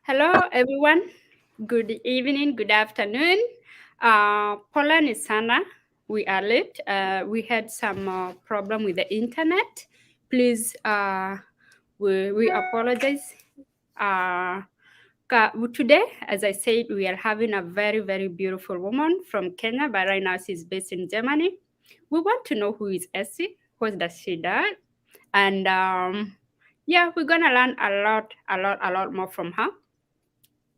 Hello, everyone. Good evening, good afternoon. Poland is Sana. We are late. We had some problem with the internet. Please, we apologize. Uh, Today, as I said, we are having a very, very beautiful woman from Kenya, but right now she's based in Germany. We want to know who is Essie, what does she do, and yeah, we're gonna learn a lot more from her.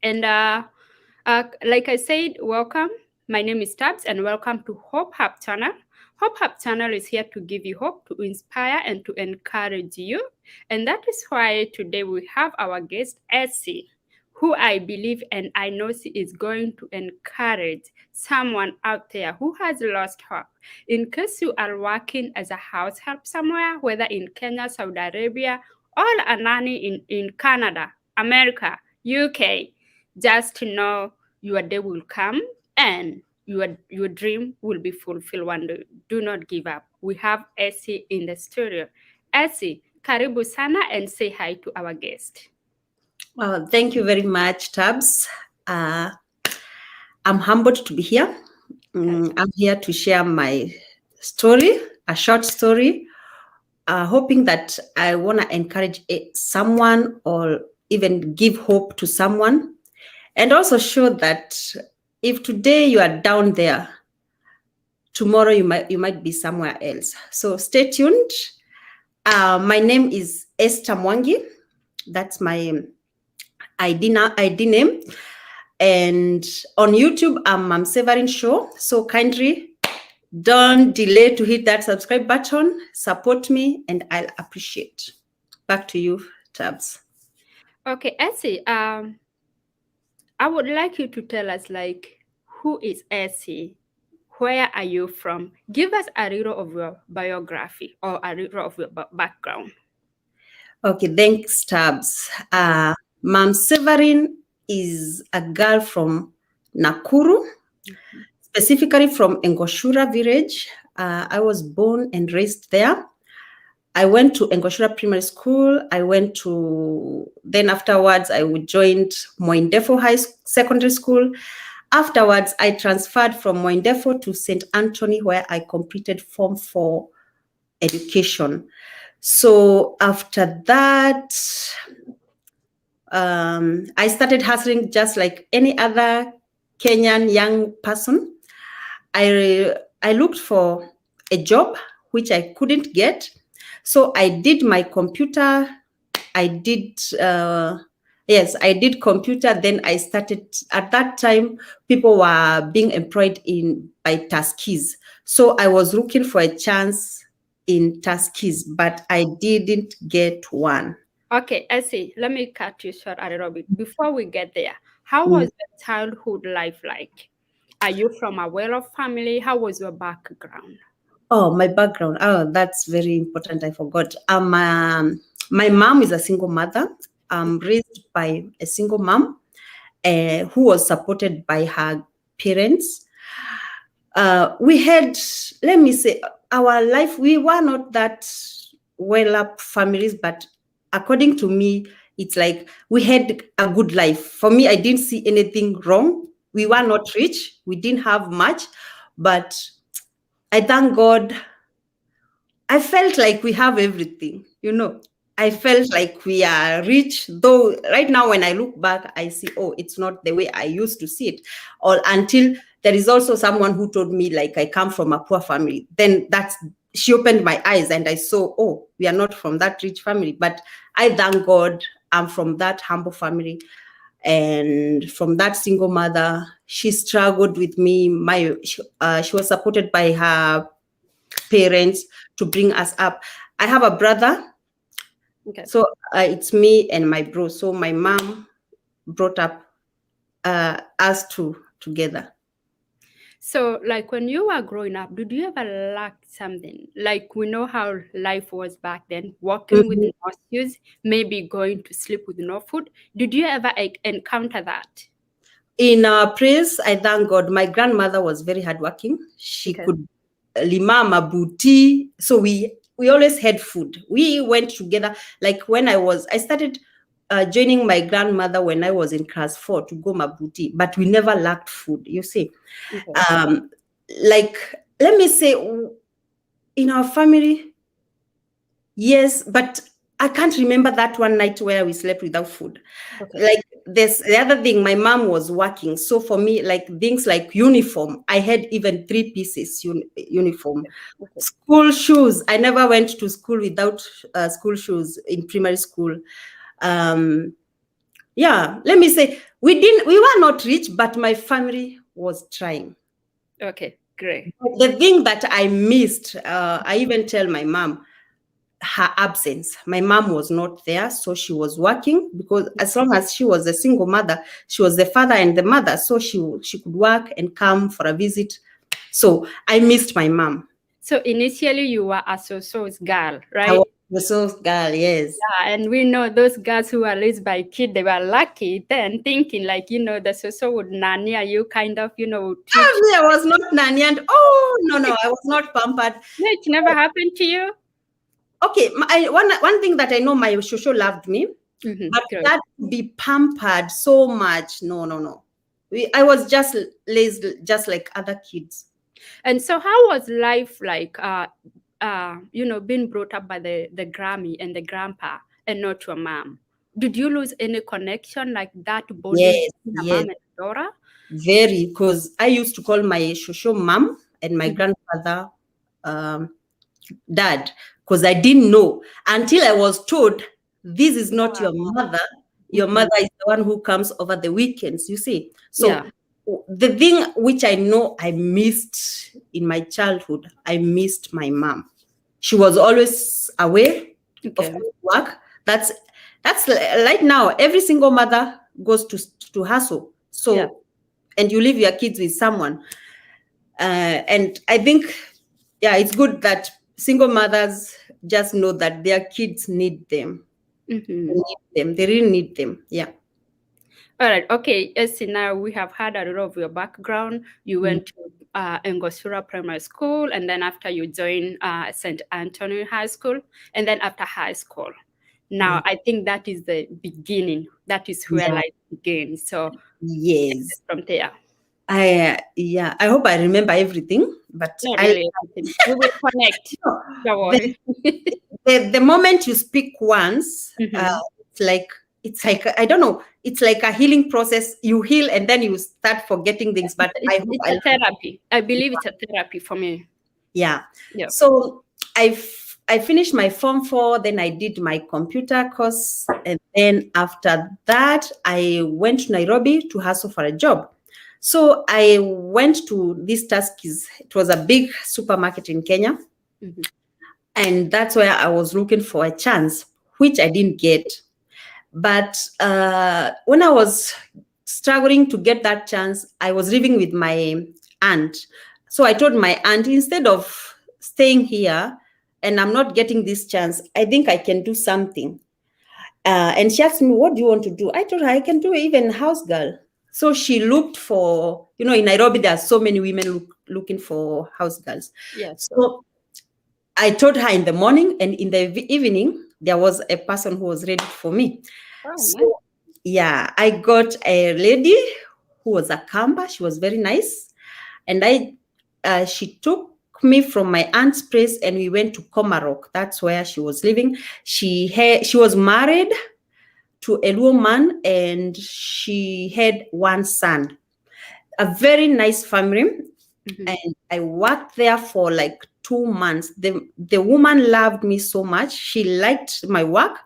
And like I said, welcome. My name is Tabs, and welcome to Hope Hub Channel. Hope Hub Channel is here to give you hope, to inspire, and to encourage you. And that is why today we have our guest, Essie, who I believe and I know she is going to encourage someone out there who has lost hope. In case you are working as a house help somewhere, whether in Kenya, Saudi Arabia, or a nanny in Canada, America, UK, just to know your day will come and your dream will be fulfilled one day. Do not give up. We have Essie in the studio. Essie, karibu sana and say hi to our guest. Thank you very much, Tabs. I'm humbled to be here. I'm here to share my story, a short story, hoping that I want to encourage someone or even give hope to someone, and also show that if today you are down there, tomorrow you might be somewhere else. So stay tuned. My name is Esther Mwangi. That's my ID name. And on YouTube, I'm Severin Show. So kindly don't delay to hit that subscribe button. Support me, and I'll appreciate. Back to you, Tabs. Okay, Essie, I would like you to tell us, like, who is Essie? Where are you from? Give us a little of your biography or a little of your background. Okay, thanks, Tabs. Mom Severin is a girl from Nakuru, specifically from Engoshura village. I was born and raised there. I went to Engoshura Primary School. Then afterwards, I joined Moindefo Secondary School. Afterwards, I transferred from Moindefo to St. Anthony, where I completed Form 4 education. So after that, I started hustling just like any other Kenyan young person. I looked for a job which I couldn't get. So I did my computer. I did computer. Then I started, at that time, people were being employed by Tuskys. So I was looking for a chance in Tuskys, but I didn't get one. Okay, Essie, let me cut you short a little bit. Before we get there, how was your childhood life like? Are you from a well-off family? How was your background? Oh, my background. Oh, that's very important. I forgot. My mom is a single mother. I'm raised by a single mom who was supported by her parents. We had, let me say, our life, we were not that well-up families, but according to me, it's like we had a good life. For me, I didn't see anything wrong. We were not rich. We didn't have much, but I thank God. I felt like we have everything, I felt like we are rich, though right now when I look back, I see, oh, it's not the way I used to see it. Or until there is also someone who told me, like, I come from a poor family. Then she opened my eyes and I saw, oh, we are not from that rich family. But I thank God I'm from that humble family. And from that single mother, she struggled with me. She was supported by her parents to bring us up. I have a brother. Okay. So it's me and my bro. So my mom brought up us two together. So, like, when you were growing up, did you ever lack something? Like, we know how life was back then, walking with no shoes, maybe going to sleep with no food. Did you ever encounter that? In our place, I thank God, my grandmother was very hardworking. She could lima mabuti. So we always had food. We went together. Like when I started joining my grandmother when I was in class 4 to go Mabuti, but we never lacked food, you see. Okay. Like, let me say, in our family, yes, but I can't remember that one night where we slept without food. Okay. Like, this, the other thing, my mom was working. So for me, like things like uniform, I had even 3 pieces uniform. Okay. School shoes, I never went to school without school shoes in primary school. Yeah, let me say, we were not rich, but my family was trying. Okay, great. The thing that I missed, I even tell my mom, her absence. My mom was not there, so she was working, because as long as she was a single mother, she was the father and the mother, so she could work and come for a visit. So I missed my mom. So initially you were a Soso's girl, I right? was the source girl, yes. Yeah, and we know those girls who were raised by kids, they were lucky then, thinking like, the Soso would nanny you, kind of, treat you. Me, I was not nanny, and oh no, I was not pampered. No, it never happened to you? Okay, one thing that I know, my shosho loved me, but Good. that to be pampered so much, no. I was just lazy, just like other kids. And so how was life like, being brought up by the Grammy and the grandpa and not your mom? Did you lose any connection like that bonding Yes, between a yes, mom and a daughter? very. Because I used to call my shosho mom and my Mhm. grandfather um, dad, because I didn't know until I was told, this is not your mother. Your Mhm. mother is the one who comes over the weekends, you see. So Yeah. the thing which I know I missed in my childhood, I missed my mom. She was always away, of Okay. course, work. That's right now. Every single mother goes to hustle. Yeah. So, and you leave your kids with someone. And I think, yeah, it's good that single mothers just know that their kids need them. They Mm-hmm. need them. They really need them. Yeah. All right. Okay. Yes, now we have heard a lot of your background. You Mm. went to Ngosura Primary School, and then after you joined St. Anthony High School, and then after high school. Now, Yeah. I think that is the beginning. That is where Yeah. life begins. So Yes. from there, Yeah. I hope I remember everything, but not I really everything. We will connect. Don't the, worry. the moment you speak once, Mhm. it's like I don't know. It's like a healing process. You heal and then you start forgetting things. But I hope It's I a learned. therapy. I believe it's a therapy for me. Yeah. Yeah. So I finished my Form 4, then I did my computer course, and then after that, I went to Nairobi to hustle for a job. So I went to this Tuskys. It was a big supermarket in Kenya, Mhm. and that's where I was looking for a chance, which I didn't get. But when I was struggling to get that chance, I was living with my aunt. So I told my aunt, instead of staying here and I'm not getting this chance, I think I can do something. And she asked me, what do you want to do? I told her I can do even house girl. So she looked for, in Nairobi, there are so many women looking for house girls. Yes. So I told her in the morning, and in the evening, there was a person who was ready for me. Oh, nice. So, yeah, I got a lady who was a Kamba. She was very nice. And she took me from my aunt's place and we went to Komarok. That's where she was living. She was married to a Luo man and she had one son. A very nice family. Mhm. And I worked there for like 2 months. The woman loved me so much. She liked my work.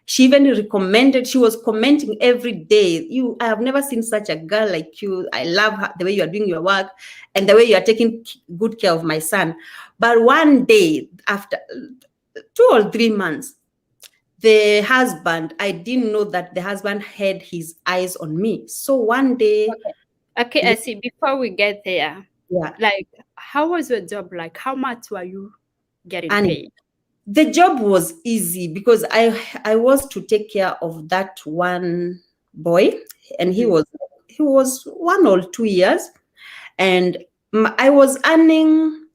She even recommended, she was commenting every day. I have never seen such a girl like you. I love the way you are doing your work and the way you are taking good care of my son. But one day, after 2 or 3 months, the husband, I didn't know that the husband had his eyes on me. So one day, Okay. Okay, I see. Before we get there, yeah, like, how was your job like? How much were you getting and paid? the job was easy because I was to take care of that one boy, and he Mhm. was 1 or 2 years, and I was earning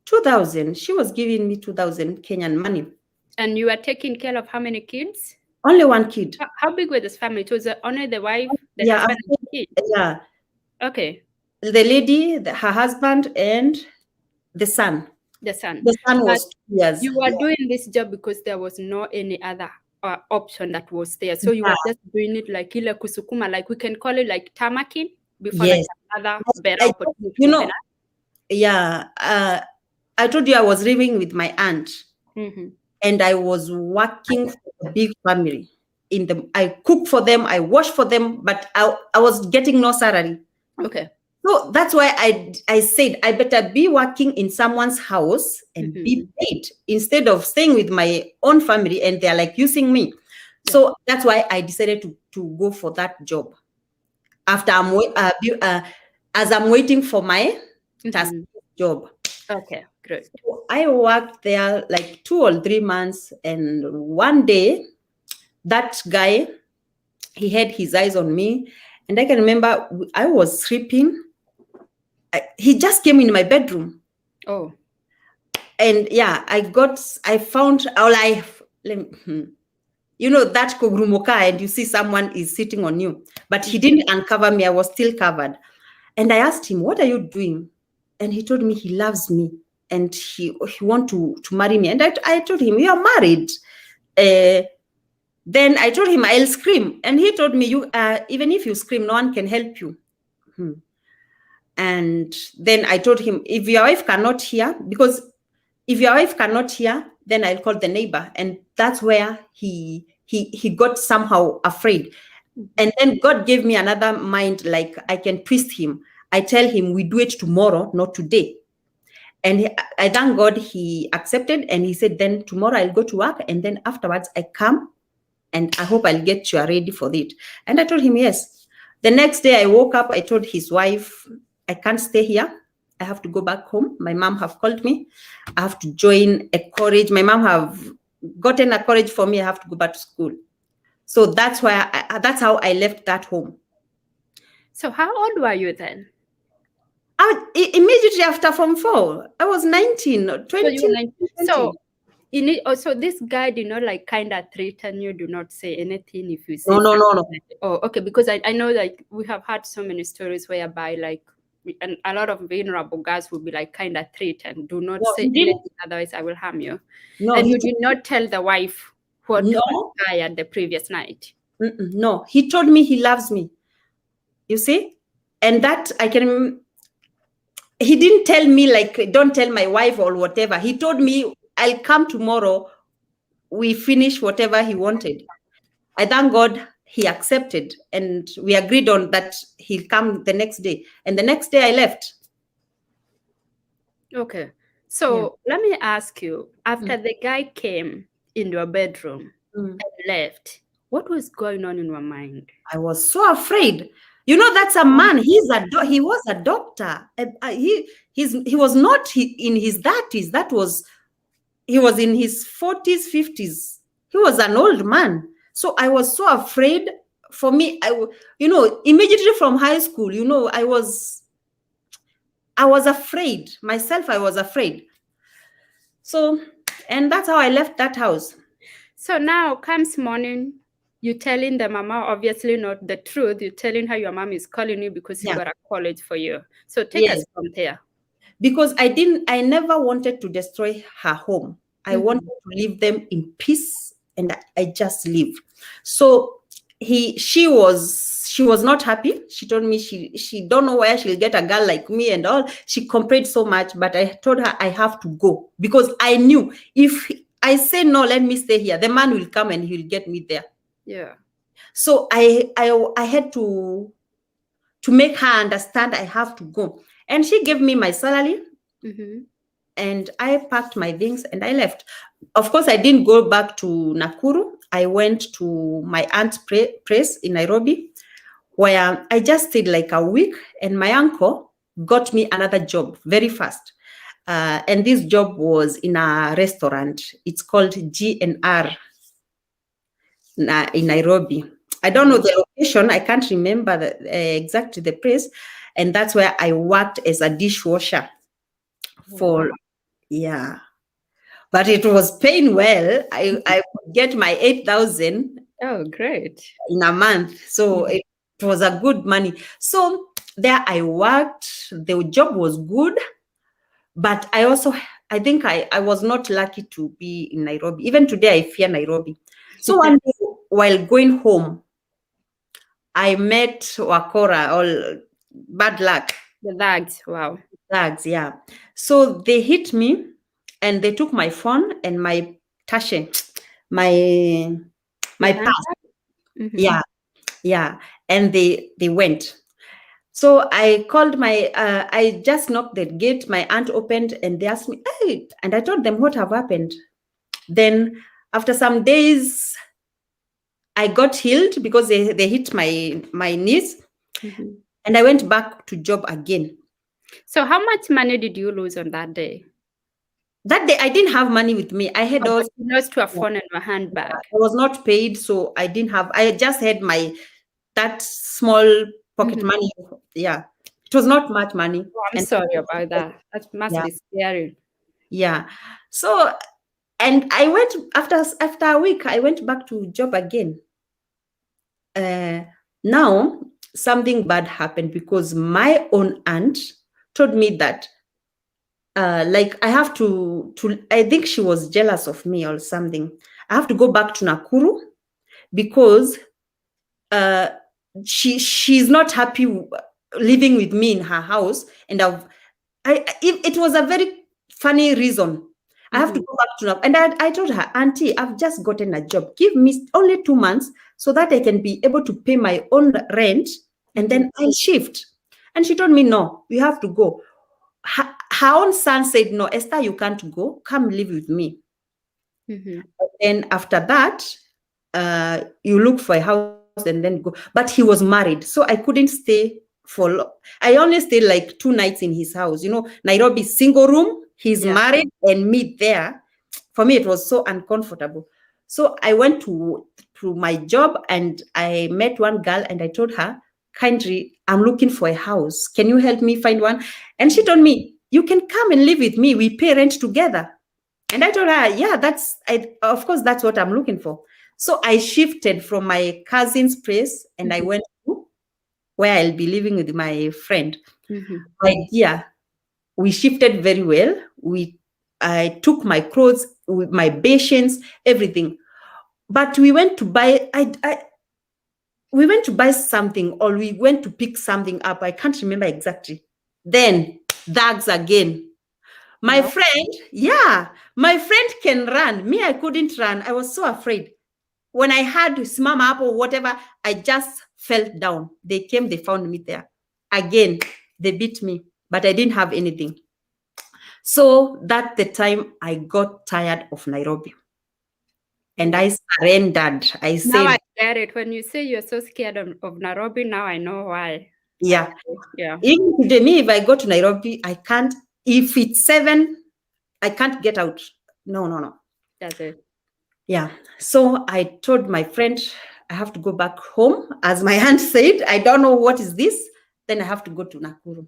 2,000. She was giving me 2,000 Kenyan money. And you are taking care of how many kids? Only one kid. How big was this family? It was only the wife, the Yeah, husband, and the kid. yeah. Okay, The lady, her husband, and the son. the son. The son But was 2 years. you were doing this job because there was no any other option that was there. So you Yeah. were just doing it like ile kusukuma, like we can call it like tamakin before like Yes. another better I, opportunity you open know, yeah. I told you I was living with my aunt, up. Hmm. and I was working for a big family. I cook for them, I wash for them, but I was getting no salary. Okay. So that's why I said I better be working in someone's house and be Hmm. paid instead of staying with my own family and they're like using me. Yeah. So that's why I decided to go for that job. After as I'm waiting for my task Hmm. job. Okay, great. So I worked there like 2 or 3 months, and one day that guy, he had his eyes on me, and I can remember I was sleeping. He just came in my bedroom, Oh. and yeah, I found all you know that kogrumoka, and you see someone is sitting on you, but he didn't uncover me. I was still covered, and I asked him, "What are you doing?" And he told me he loves me and he want to marry me. And I told him, "You are married." Then I told him I'll scream, and he told me, "You even if you scream, no one can help you." Hmm. And then I told him, if your wife cannot hear, because if your wife cannot hear, then I'll call the neighbor. And that's where he got somehow afraid. And then God gave me another mind, like I can twist him. I tell him we do it tomorrow, not today. And I thank God he accepted, and he said, then tomorrow I'll go to work, and then afterwards I come, and I hope I'll get you ready for it. And I told him yes. The next day I woke up, I told his wife, I can't stay here. I have to go back home. My mom have called me. I have to join a college. My mom have gotten a college for me. I have to go back to school. So that's that's how I left that home. So how old were you then? Immediately after Form 4, I was 19, or So you 20, were 19. 20. So you need also this guy did not like kind of threaten you, do not say anything if you say No, no, no, something. no. Oh, okay, because I know like we have had so many stories whereby like and a lot of vulnerable guys will be like kind of threatened, do not No, say he didn't. anything, otherwise I will harm you. No, And he you didn't. did not tell the wife what No, transpired the previous night. no. He told me he loves me. You see? And that I can, he didn't tell me like, don't tell my wife or whatever. He told me, I'll come tomorrow. We finish whatever he wanted. I thank God he accepted, and we agreed on that he'll come the next day. And the next day I left. Okay. Yeah. So let me ask you, after the guy came in your bedroom Mm. and left, what was going on in your mind? I was so afraid. You know, that's a man. He was a doctor. And, he was not in his 30s. He was in his 40s, 50s. He was an old man. So I was so afraid. For me, immediately from high school, I was afraid myself. I was afraid. So, and that's how I left that house. So now comes morning, you telling the mama, obviously not the truth. You're telling her your mom is calling you because you Yeah. got a college for you. So take Yes. us from there. Because I never wanted to destroy her home. I wanted to leave them in peace, and I just leave. So she was not happy. She told me she don't know where she'll get a girl like me and all. She complained so much, but I told her I have to go, because I knew if I say no, let me stay here, the man will come and he'll get me there. Yeah. So I had to make her understand I have to go. And she gave me my salary, and I packed my things and I left. Of course, I didn't go back to Nakuru. I went to my aunt's place in Nairobi, where I just stayed like a week, and my uncle got me another job very fast. And this job was in a restaurant. It's called G&R in Nairobi. I don't know the location. I can't remember exactly the place. And that's where I worked as a dishwasher for, yeah. But it was paying well. I could get my 8,000 Oh, great. in a month. So Mhm. it was a good money. So there I worked. The job was good, but I think I was not lucky to be in Nairobi. Even today, I fear Nairobi. So one day, while going home, I met Wakora, all bad luck, The bags. Wow. thugs, yeah. So they hit me and they took my phone and my tashe, my Your my hand? pass. Mm-hmm. Yeah, yeah. And they went. So I called I just knocked the gate. My aunt opened and they asked me, hey, and I told them what have happened. Then after some days, I got healed because they hit my knees Mm-hmm. and I went back to job again. So, how much money did you lose on that day? That day, I didn't have money with me. I had Oh, but those, you lost your yeah, phone and your yeah, handbag. I was not paid, so I didn't have, I just had that small pocket Mm-hmm. money. Yeah, it was not much money. Oh, I'm And sorry about that. That must yeah, be scary. yeah. So, and I went after a week, I went back to job again. Uh, Now something bad happened because my own aunt told me that like I have to I think she was jealous of me or something. I have to go back to Nakuru because uh she's not happy living with me in her house, and it was a very funny reason. I have to Mm-hmm. go back to Nakuru. And I told her, Auntie, I've just gotten a job. Give me only 2 months so that I can be able to pay my own rent and Mm-hmm. then I'll shift. And she told me, no, you have to go. Her own son said, no, Esther, you can't go. Come live with me. Mm-hmm. Then after that, you look for a house and then go. But he was married, so I couldn't stay I only stayed like 2 nights in his house. Nairobi, single room. He's Yeah. married and me there. For me, it was so uncomfortable. So I went to my job and I met one girl and I told her, kindly, I'm looking for a house. Can you help me find one? And she told me, you can come and live with me. We pay rent together. And I told her, yeah, of course, that's what I'm looking for. So I shifted from my cousin's place and I Mm-hmm. went to where I'll be living with my friend. Mm-hmm. My dear, we shifted very well. I took my clothes, with my patience, everything. But we went to buy something or we went to pick something up. I can't remember exactly. Then thugs again. My Wow. friend, yeah, my friend can run. Me, I couldn't run. I was so afraid. When I had smam up or whatever, I just fell down. They came, they found me there. Again, they beat me, but I didn't have anything. So that the time I got tired of Nairobi and Yeah. I surrendered. I Now said, I get it. When you say you're so scared of Nairobi, now I know why. yeah, Actually. Yeah. even today, me, if I go to Nairobi, I can't, if it's 7, I can't get out. No, no, no. That's it. Yeah. So I told my friend, I have to go back home. As my aunt said, I don't know what is this. Then I have to go to Nakuru.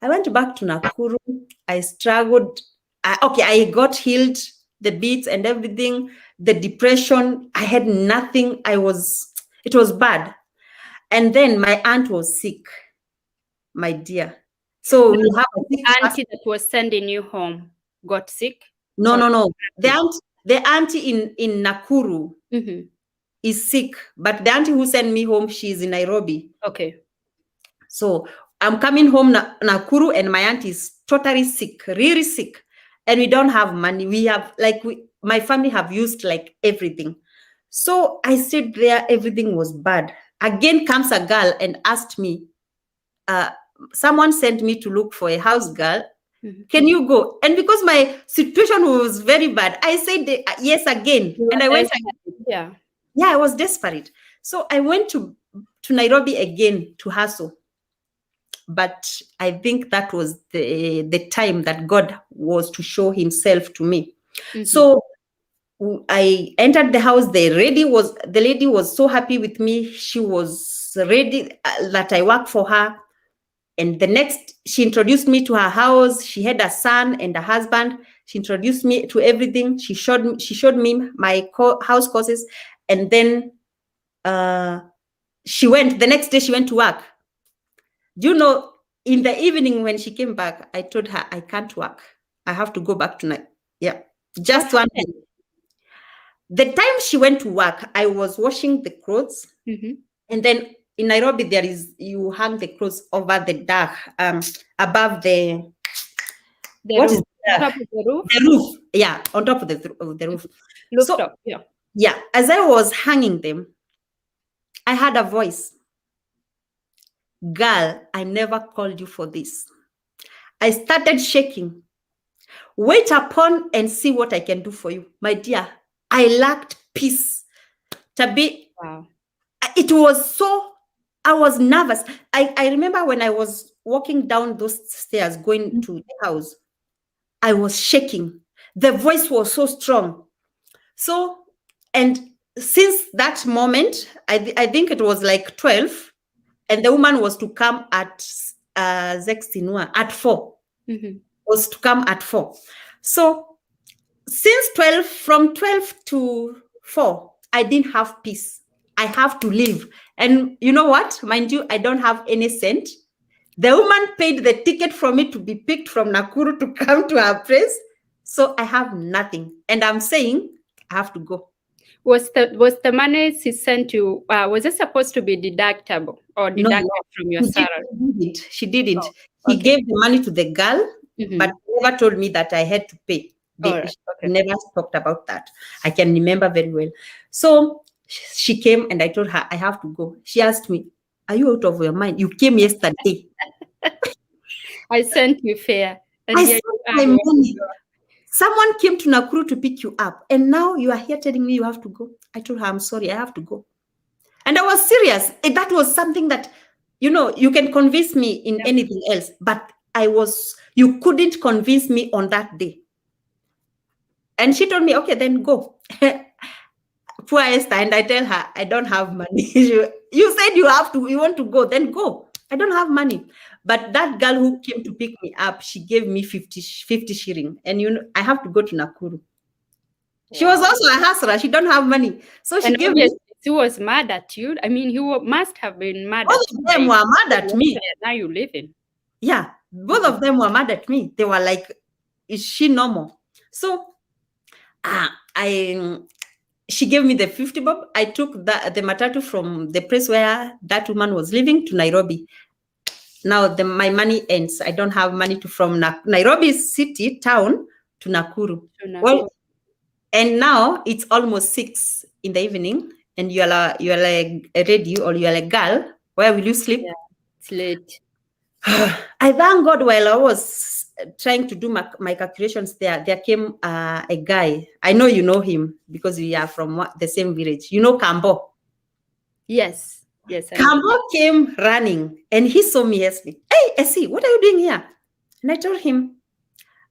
I went back to Nakuru. I struggled. Okay, I got healed, the beats and everything, the depression. I had nothing. It was bad. And then my aunt was sick, my dear. So we have a sick person. Auntie that was sending you home got sick No, or no, no. sick? The auntie in Nakuru Mm-hmm. is sick, but the auntie who sent me home, she's in Nairobi. Okay. So I'm coming home Nakuru, and my aunt is totally sick, really sick, and we don't have money. We have my family have used like everything. So I stayed there. Everything was bad. Again comes a girl and asked me. Uh, Someone sent me to look for a house girl. Mm-hmm. Can you go? And because my situation was very bad, I said yes again, You and were I went again. desperate. Yeah. Yeah, I was desperate. So I went to Nairobi again to hustle. But I think that was the time that God was to show himself to me. Mm-hmm. So I entered the house. The lady was so happy with me. She was ready that I work for her. And the next, she introduced me to her house. She had a son and a husband. She introduced me to everything. She showed me my house courses. And then The next day she went to work. Do you know, in the evening when she came back, I told her, I can't work. I have to go back tonight. Yeah. Just What one day. The time she went to work, I was washing the clothes. And then in Nairobi, you hang the clothes over the dark, above the what roof, is that? top of the roof? The roof. Yeah, on top of the roof. Rooftop, So, yeah, as I was hanging them, I had a voice. Girl, I never called you for this. I started shaking. Wait upon and see what I can do for you. My dear, I lacked peace. Wow. It was so, I was nervous. I remember when I was walking down those stairs going to the house, I was shaking. The voice was so strong. So, and since that moment, I think it was like 12, and the woman was to come at 16 at 4. Was to come at 4. So since 12, from 12 to 4, I didn't have peace. I have to leave. And you know what? Mind you, I don't have any cent. The woman paid the ticket for me to be picked from Nakuru to come to her place. So I have nothing. And I'm saying I have to go. Was the money she sent you, was it supposed to be deductible or deducted from your salary? She didn't. Oh, He okay. gave the money to the girl, but never told me that I had to pay. Right, She never talked about that. I can remember very well. So she came and I told her, I have to go. She asked me, are you out of your mind? You came yesterday. I sent you fare. And I here sent you my are. money. Someone came to Nakuru to pick you up, and now you are here telling me you have to go. I told her, I'm sorry, I have to go. And I was serious. That was something that, you can convince me in anything else, but you couldn't convince me on that day. And she told me, okay, then go. Poor Esther. And I tell her, I don't have money. You said you want to go, then go. I don't have money. But that girl who came to pick me up, she gave me 50 shilling. And I have to go to Nakuru. She was also a hustler. She don't have money. So she gave me. He was mad at you. I mean, must have been mad Both at you. of them were mad at me. Now you live in. Yeah, both of them were mad at me. They were like, is she normal? So she gave me the 50 bob. I took the matatu from the place where that woman was living to Nairobi. Now my money ends. I don't have money from Nairobi city town to Nakuru. Well, and now it's almost 6 in the evening, and you are like ready, or you are a girl. Where will you sleep? Yeah, it's late. I thank God, while I was trying to do my calculations there came a guy. I know you know him because we are from the same village. You know Kambo? Yes. Kambo came running and he saw me yesterday. Hey, Essie, what are you doing here? And I told him,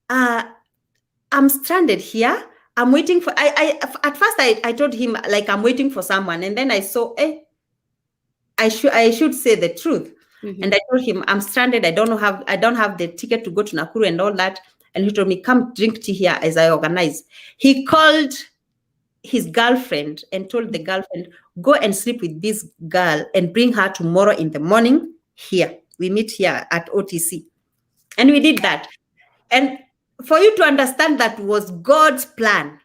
I'm stranded here. I'm waiting for, at first I told him like I'm waiting for someone. And then I saw, I should say the truth. And I told him, I'm stranded. I don't have the ticket to go to Nakuru and all that. And he told me, come drink tea here as I organize. He called his girlfriend and told the girlfriend, go and sleep with this girl and bring her tomorrow in the morning here. We meet here at OTC. And we did that. And for you to understand, that was God's plan.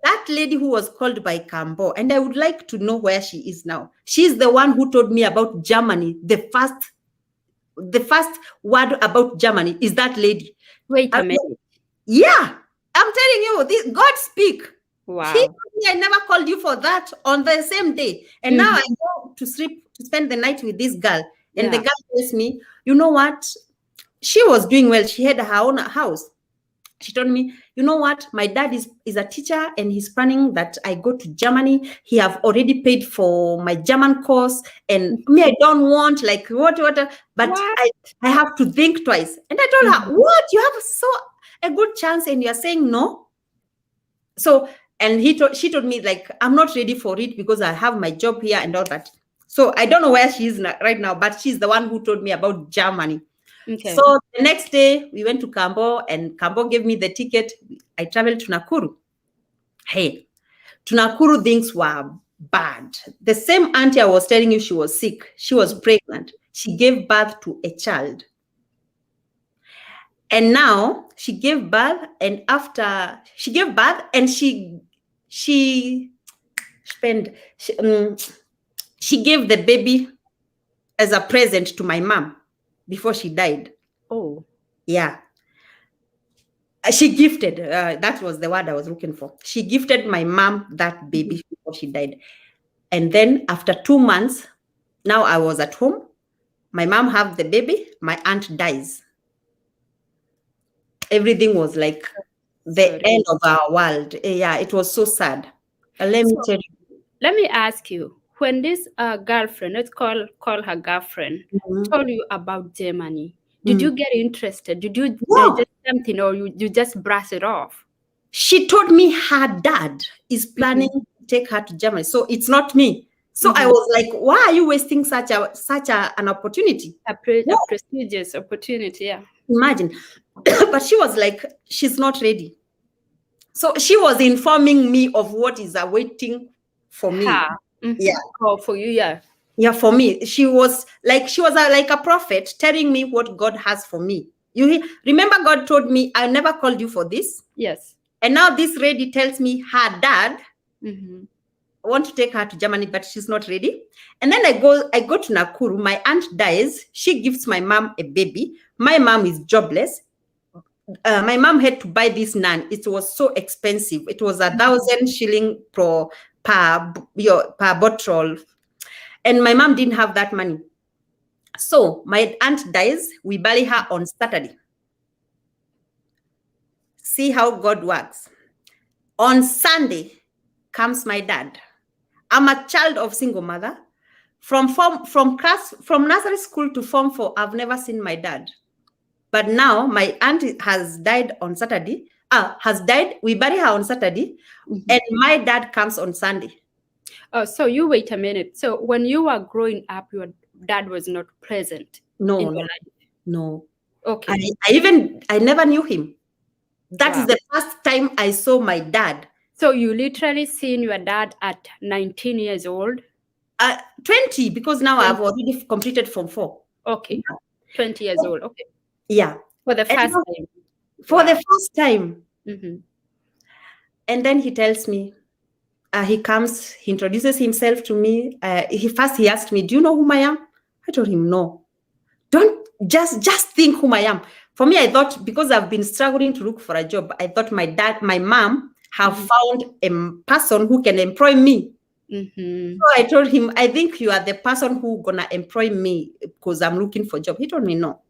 That lady who was called by Kambo, and I would like to know where she is now. She's the one who told me about Germany. The first word about Germany is that lady. Wait a minute. Yeah, I'm telling you, God speak. Wow. She told me I never called you for that on the same day. And now I go to sleep to spend the night with this girl. And the girl tells me, you know what? She was doing well. She had her own house. She told me, you know what? My dad is a teacher and he's planning that I go to Germany. He have already paid for my German course. And me, I don't want like what, but I have to think twice. And I told her, what? You have a good chance and you're saying no? So, and she told me like, I'm not ready for it because I have my job here and all that. So I don't know where she is right now, but she's the one who told me about Germany. Okay. So the next day we went to Kambo and Kambo gave me the ticket. I traveled to Nakuru. Hey, to Nakuru things were bad. The same auntie I was telling you she was sick, she was pregnant. She gave birth to a child. And now she gave birth, and after she gave birth, and she spent she gave the baby as a present to my mom before she died. Oh. Yeah. She gifted, that was the word I was looking for. She gifted my mom that baby before she died. And then after 2 months, now I was at home. My mom have the baby, my aunt dies. Everything was like the Sorry. end of our world. Yeah, it was so sad. Let me tell you. Let me ask you, when this girlfriend, let's call her girlfriend, told you about Germany, did you get interested? Did you No. digest something, or you just brush it off? She told me her dad is planning to take her to Germany, so it's not me. So I was like, why are you wasting such an opportunity? A prestigious opportunity, yeah. Imagine. But she was like, she's not ready. So she was informing me of what is awaiting for me. Yeah. Oh, for you, yeah. Yeah, for me. She was like like a prophet telling me what God has for me. You remember God told me, I never called you for this. Yes. And now this lady tells me her dad want to take her to Germany, but she's not ready. And then I go to Nakuru. My aunt dies. She gives my mom a baby. My mom is jobless. My mom had to buy this naan. It was so expensive. It was 1,000 shilling per bottle. And my mom didn't have that money. So my aunt dies. We bury her on Saturday. See how God works. On Sunday comes my dad. I'm a child of single mother. From nursery school to Form 4, I've never seen my dad. But now my aunt has died on Saturday. We bury her on Saturday, and my dad comes on Sunday. Oh, so you wait a minute. So when you were growing up, your dad was not present in your life? No. Okay. I never knew him. That is the first time I saw my dad. So you literally seen your dad at 19 years old? 20, because now I've already completed Form 4. Okay. 20 years old. Okay. Yeah. For the first time. For the first time. And then he tells me, he comes, he introduces himself to me. He asked me, do you know whom I am? I told him, no. Don't just think whom I am. For me, I thought, because I've been struggling to look for a job, I thought my mom have found a person who can employ me. So I told him, I think you are the person who gonna employ me because I'm looking for a job. He told me, no.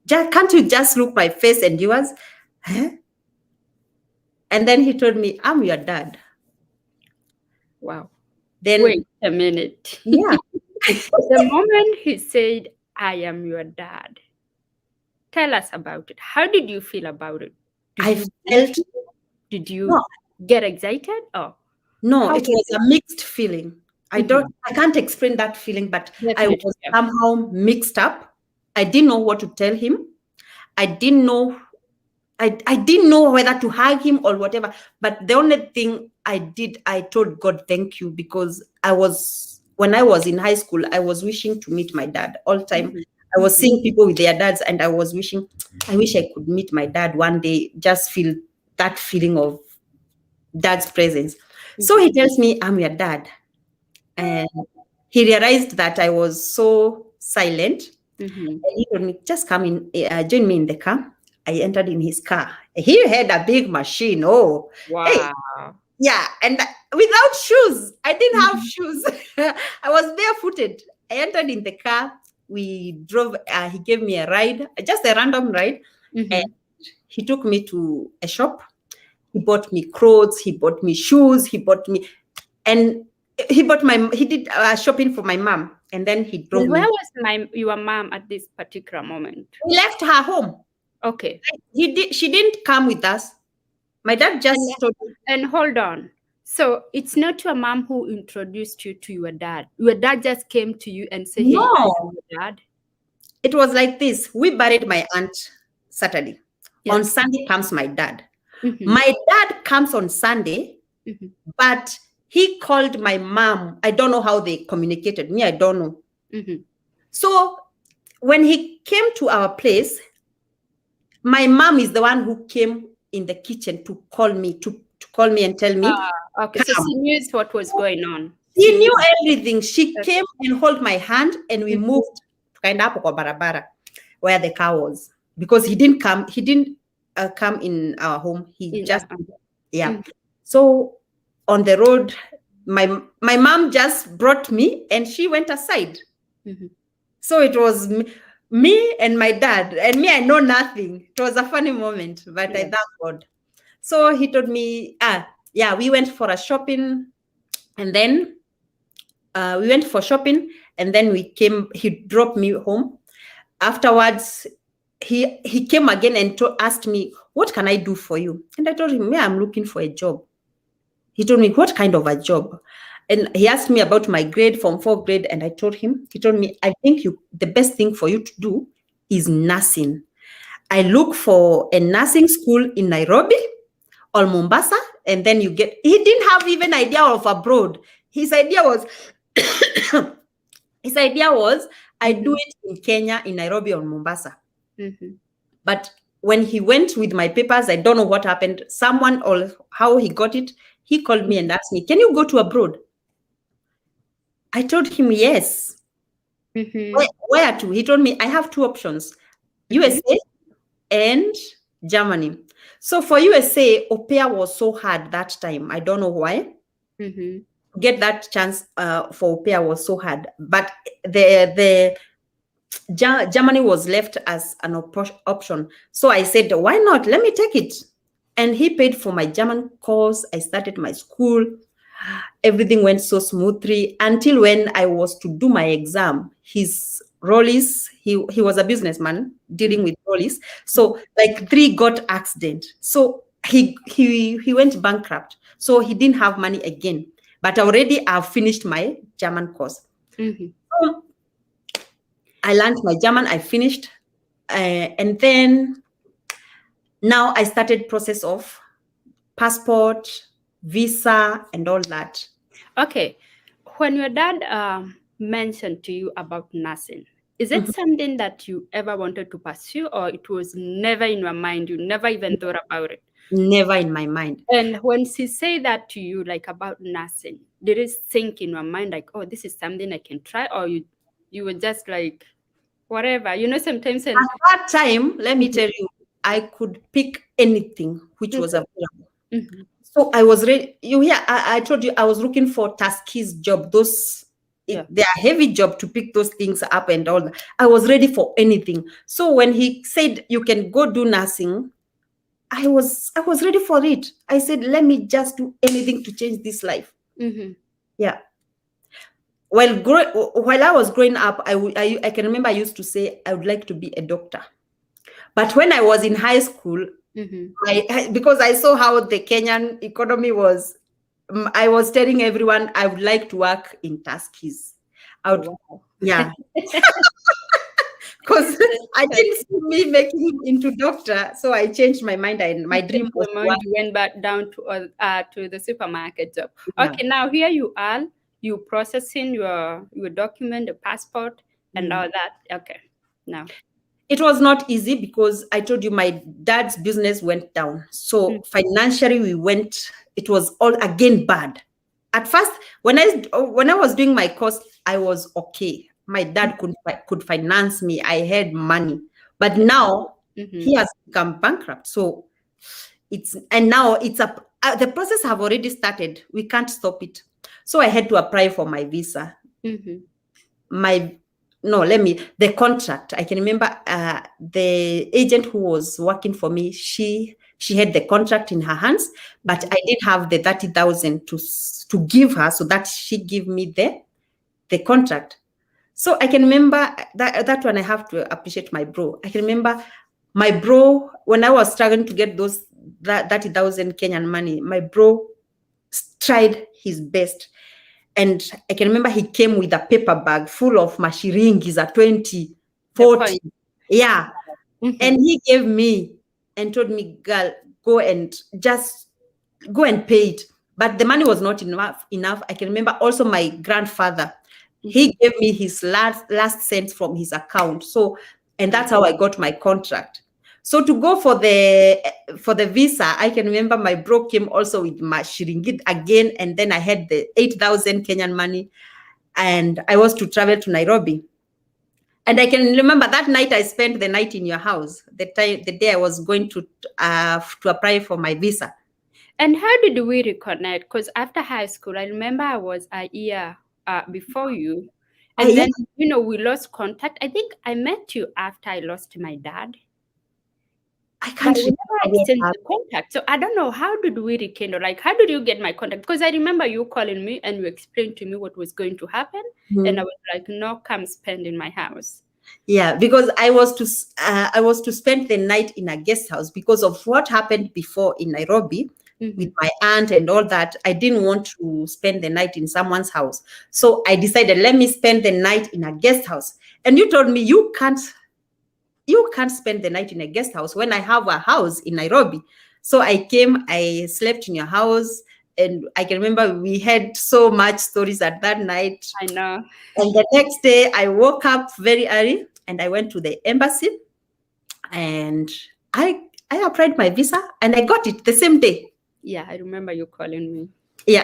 Can't you just look my face and yours? Huh? And then he told me, I'm your dad. Wow. Then wait a minute. Yeah. The moment he said, I am your dad, tell us about it. How did you feel about it? Did you get excited? Oh, no, it was a mixed feeling. I can't explain that feeling, but I was somehow mixed up. I didn't know what to tell him. I didn't know whether to hug him or whatever. But the only thing I did, I told God, thank you, because when I was in high school, I was wishing to meet my dad all the time. I was seeing people with their dads, and I was wishing, I wish I could meet my dad one day, just feel that feeling of dad's presence. So he tells me, I'm your dad. And he realized that I was so silent. And he told me, just come in, join me in the car. I entered in his car. He had a big machine. Oh, wow. Hey. Yeah. And without shoes, I didn't have shoes. I was barefooted. I entered in the car. We drove. He gave me a ride, just a random ride. And he took me to a shop. He bought me clothes. He bought me shoes. He did shopping for my mom. And then he drove me. Where was your mom at this particular moment? We left her home. Okay. She didn't come with us. My dad just told me. And hold on. So it's not your mom who introduced you to your dad. Your dad just came to you and said, hey, no. Your dad. It was like this. We buried my aunt Saturday. Yes. On Sunday comes my dad. My dad comes on Sunday, but He called my mom. I don't know how they communicated. Me, I don't know. So when he came to our place, my mom is the one who came in the kitchen to call me and tell me, Okay, so she knew what was going on. She knew everything. She came and held my hand, and we moved kind of kwa barabara where the car was, because he didn't come in our home. He just So on the road, my mom just brought me, and she went aside. So it was me and my dad, and me, I know nothing. It was a funny moment, but I thank God. So he told me, we went for a shopping, and then we went for shopping, and then he dropped me home. Afterwards, he came again and asked me, what can I do for you? And I told him, I'm looking for a job. He told me, what kind of a job? And he asked me about my grade from 4th grade, and he told me, I think the best thing for you to do is nursing. I look for a nursing school in Nairobi or Mombasa, and then he didn't have even idea of abroad. His idea was I do it in Kenya, in Nairobi or Mombasa. But when he went with my papers, I don't know what happened. Someone or how he got it, he called me and asked me, can you go to abroad? I told him yes. Where to? He told me, I have 2 options, USA and Germany. So for USA, au pair was so hard that time. I don't know why. Get that chance for au pair was so hard. But the Germany was left as an option. So I said, why not? Let me take it. And he paid for my German course. I started my school. Everything went so smoothly until when I was to do my exam. His rollies, he was a businessman dealing with rollies. So like 3 got accident. So he went bankrupt. So he didn't have money again. But already I've finished my German course. So I learned my German, I finished. And then now I started process of passport, visa, and all that. Okay. When your dad mentioned to you about nursing, is it something that you ever wanted to pursue, or it was never in your mind? You never even thought about it? Never in my mind. And when she said that to you, like about nursing, did it sink in your mind like, oh, this is something I can try? Or you were just like, whatever, sometimes. At that time, let me tell you, I could pick anything which was available. So I was ready. I told you I was looking for Tuskegee job. They are heavy job to pick those things up and all that. I was ready for anything. So when he said you can go do nursing, I was ready for it. I said, let me just do anything to change this life. Yeah. While I was growing up, I can remember I used to say I would like to be a doctor. But when I was in high school, because I saw how the Kenyan economy was, I was telling everyone I would like to work in Tuskegee. Yeah. Because I didn't see me making him into doctor, so I changed my mind. And my dream was you went back down to the supermarket job. Okay, now here you are. You processing your document, the passport, and all that. Okay, now it was not easy because I told you my dad's business went down. So financially, it was all again bad. At first, when I was doing my course, I was okay. My dad could finance me. I had money. But now he has become bankrupt. So now the process have already started. We can't stop it. So I had to apply for my visa. The contract. I can remember the agent who was working for me, she had the contract in her hands, but I didn't have the 30,000 to give her, so that she give me the contract. So I can remember that one. I have to appreciate my bro. I can remember my bro, when I was struggling to get that 30,000 Kenyan money, my bro tried his best. And I can remember he came with a paper bag full of mashiringis at 20, 40. Yeah. And he gave me and told me, girl, go and pay it. but the money was not enough. I can remember also my grandfather, he Mhm. gave me his last cents from his account. So, and that's how I got my contract. So to go for the visa, I can remember my bro came also with my shiringit again, and then I had the 8,000 Kenyan money, and I was to travel to Nairobi. And I can remember that night I spent the night in your house. The day I was going to apply for my visa. And how did we reconnect? Because after high school, I remember I was a year before you. And Yeah, then, we lost contact. I think I met you after I lost my dad. I But can't we remember never what exchanged the happened. contact. So I don't know, how did we rekindle? Like, how did you get my contact? Because I remember you calling me and you explained to me what was going to happen. And I Mhm. was like, no, come spend in my house. Yeah, because I was to spend the night in a guest house because of what happened before in Nairobi with Mm-hmm. my aunt and all that. I didn't want to spend the night in someone's house, so I decided let me spend the night in a guest house. And you told me you can't spend the night in a guest house when I have a house in Nairobi. So I came, I slept in your house, and I can remember we had so much stories at that night. I know. And the next day, I woke up very early and I went to the embassy, and I applied my visa and I got it the same day. Yeah, I remember you calling me. Yeah.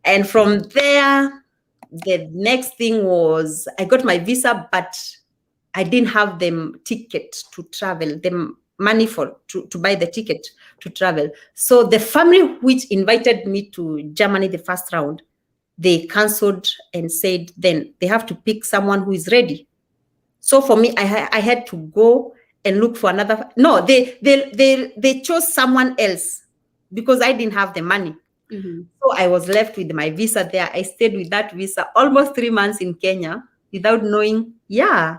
And from there, the next thing was I got my visa, but I didn't have the ticket to travel, the money to buy the ticket to travel. So the family which invited me to Germany the first round, they cancelled and said then they have to pick someone who is ready. So for me, I had to go and look for another. No, they chose someone else because I didn't have the money. Mm-hmm. So I was left with my visa there. I stayed with that visa almost 3 months in Kenya without knowing. Yeah.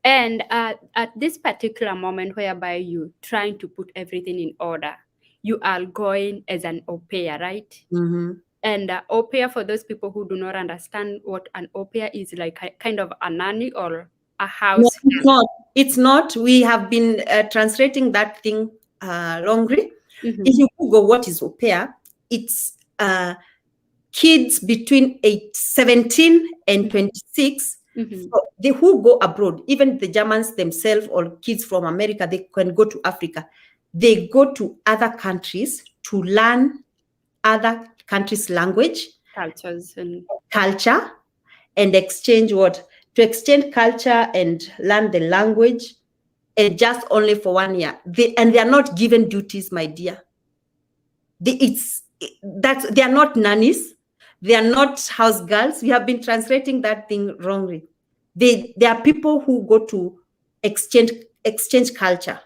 And at this particular moment whereby you trying to put everything in order, you are going as an au pair, right? Mm-hmm. And au pair, for those people who do not understand what an au pair is, like a kind of a nanny or a No, house it's help. not. It's not. We have been translating that thing wrongly. Mm-hmm. If you Google what is au pair, it's kids between 17 and 26, Mm-hmm. they who go abroad, even the Germans themselves or kids from America, they can go to Africa. They go to other countries to learn other countries' language, Cultures and culture, and exchange what? To exchange culture and learn the language, and just only for 1 year. And they are not given duties, my dear. They are not nannies, they are not house girls. We have been translating that thing wrongly. They are people who go to exchange culture.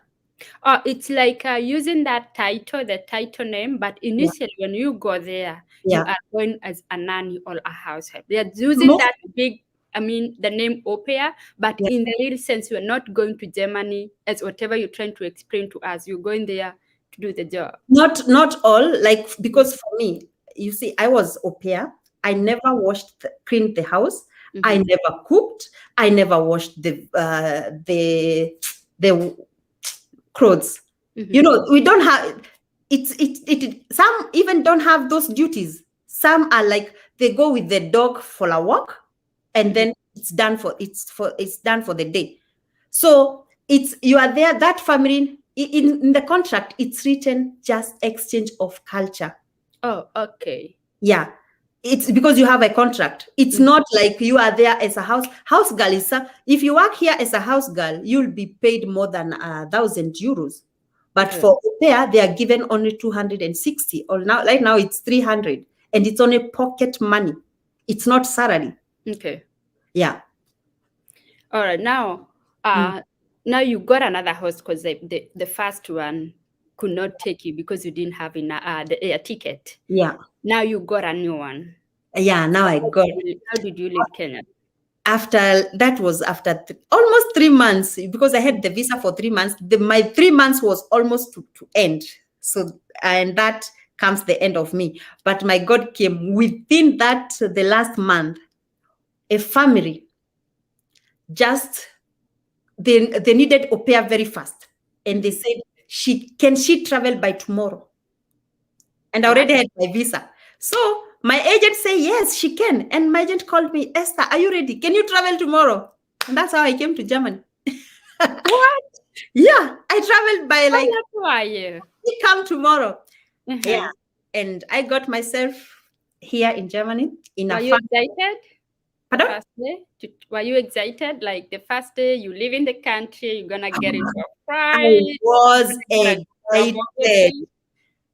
it's like using that title, the title name, but Yeah, initially when you go there, you yeah. are going as a nanny or a house help. They are using Most, that the name au pair, but yeah. in the real sense, you are not going to Germany as whatever you're trying to explain to us. You're going there to do the job. Not all, like, because for me, you see, I was au pair. I never cleaned the house. I Mm-hmm. never cooked. I never washed the clothes. Mm-hmm. We don't have some even don't have those duties. Some are like they go with the dog for a walk, and Mm-hmm. then it's done for the day. So it's you are there, that family in the contract, it's written just exchange of culture. Oh, okay. Yeah, it's because you have a contract. It's Mm-hmm. not like you are there as a house girl. If you work here as a house girl, you'll be paid more than 1,000 euros. But Oh, for au pair, they are given only 260, or now right now it's 300, and it's only pocket money. It's not salary. okay. Yeah. All right. Mm. Now you got another host because the first one could not take you because you didn't have the air ticket. Yeah. Now you got a new one. Yeah. Now I got. How did you leave Kenya? After that was after almost 3 months, because I had the visa for 3 months. My 3 months was almost to end. So, and that comes the end of me. But my God came within that, the last month, a family just, they needed au pair very fast. And they said, she travel by tomorrow? and I Wow. already had my visa. So my agent say yes, she can. And my agent called me, Esther, are you ready? Can you travel tomorrow? And that's how I came to Germany. What? Yeah, I traveled by How like, lucky are you? we come tomorrow. Yeah, Uh-huh. and I got myself here in Germany in Were a you farm. excited the Pardon? first day? Were you excited? Like the first day you live in the country, you're gonna get into a I flight, you're was gonna get a job excited. already.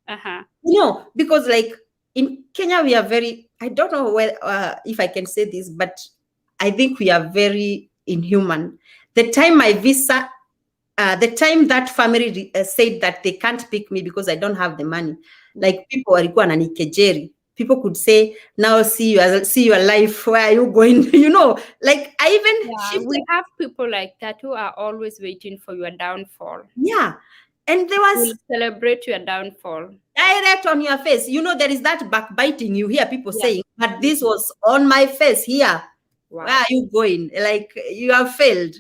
Uh-huh. Because like in Kenya, we are very, I don't know if I can say this, but I think we are very inhuman. The time my visa, the time that family said that they can't pick me because I don't have the money, like people walikuwa wananikejeli. People could say, now see your life, where are you going? Like I even Yeah, shifted. we have people like that who are always waiting for your downfall. Yeah. And there was Will celebrate your downfall. direct on your face. There is that backbiting you hear people Yeah. saying, but this was on my face here. Where Wow. are you going? Like you have failed.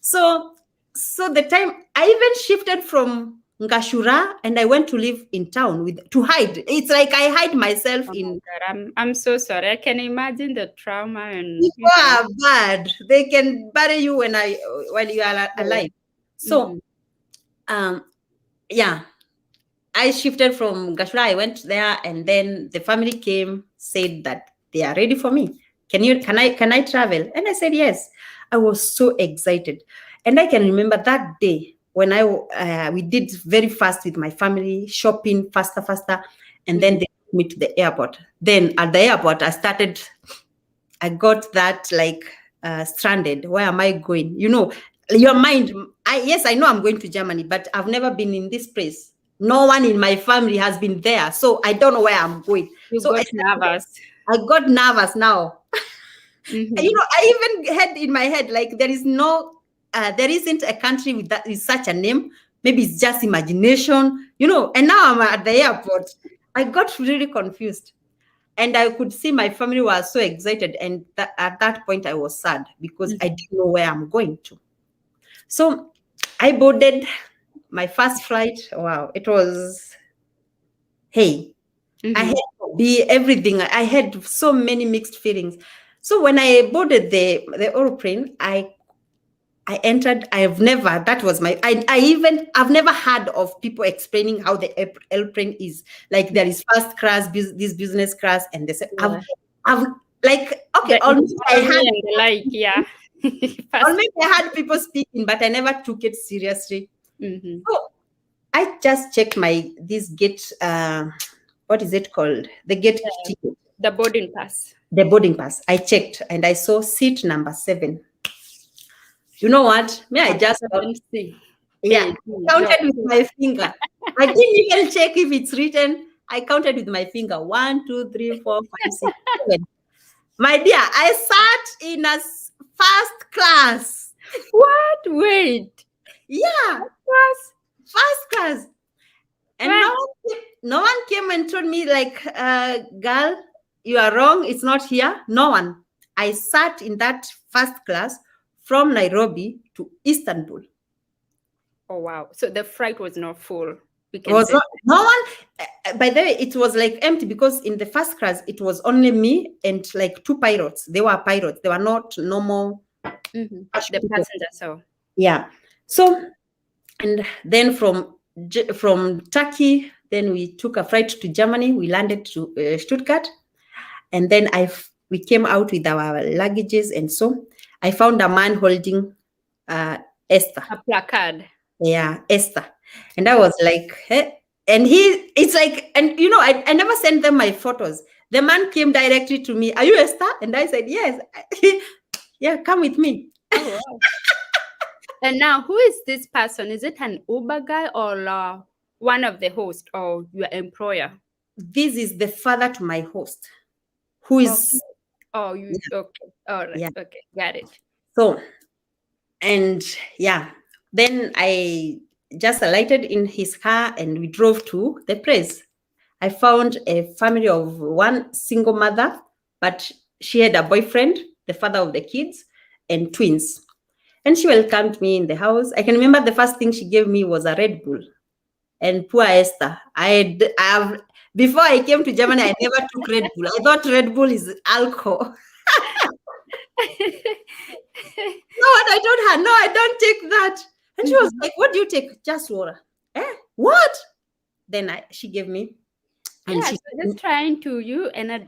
So the time I even shifted from Ngashura and I went to live in town to hide. It's like I hide myself Oh my in. God, I'm so sorry. I can imagine the trauma and People are bad. They can bury you while you are alive. So Mhm. yeah, I shifted from Gashura. I went there, and then the family came, said that they are ready for me. Can I travel? And I said yes. I was so excited, and I can remember that day when we did very fast with my family, shopping faster, and then Mhm. they took me to the airport. Then at the airport, I got that like stranded. Where am I going? Your mind. I know I'm going to Germany, but I've never been in this place. No one in my family has been there, so I don't know where I'm going. You So got nervous. I got nervous now. Mhm. I even had in my head like there isn't a country with such a name. Maybe it's just imagination. And now I'm at the airport. I got really confused. And I could see my family was so excited. And at that point, I was sad because I didn't know where I'm going to. So I boarded my first flight. Wow, it was, hey, I had Mhm. to be everything. I had so many mixed feelings. So when I boarded the aeroplane, I entered. That was I've never heard of people explaining how the airplane is. Like there is first class, this business class, and they say, Yeah. I've like, okay, The almost economy and the like, yeah. Fast. I had people speaking, but I never took it seriously. Mhm. So I just checked this gate, what is it called? The gate The, ticket, the boarding pass. the boarding pass. I checked and I saw seat number 7. You know what? May I At just 7C. Yeah, AD. I counted with Okay. my finger. I didn't even check if it's written. I counted with my finger. 1, 2, 3, 4, 5, 6, 7. My dear, I sat in first class. What? Wait. Yeah, Class? first class. And What? no one came and told me like, girl, you are wrong. It's not here. No one. I sat in that first class from Nairobi to Istanbul. Oh wow. So the flight was not full. We It can was say. not, no one. By the way, it was like empty because in the first class it was only me and like 2 pilots. They were pilots. They were not normal Mhm. cash The people. passenger. So. Yeah. So and then from Turkey, then we took a flight to Germany. We landed to Stuttgart, and then we came out with our luggages, and so I found a man holding uh, Esther. A placard. Yeah, Esther. And I was like, hey. And it's like, and I never sent them my photos. The man came directly to me. Are you Esther? And I said, yes. Yeah, come with me. Oh wow. And now, who is this person? Is it an Uber guy or one of the hosts or your employer? This is the father to my host, who Okay. is, Oh, you okay? All right. yeah. Okay, got it. So, and yeah, then I just alighted in his car and we drove to the place. I found a family of one single mother, but she had a boyfriend, the father of the kids, and twins. And she welcomed me in the house. I can remember the first thing she gave me was a Red Bull. And poor Esther, Before I came to Germany, I never took Red Bull. I thought Red Bull is alcohol. No, and I told her, no, I don't take that. And she was like, what do you take? Just water. What? Then she gave me, and Yeah, she, so just trying to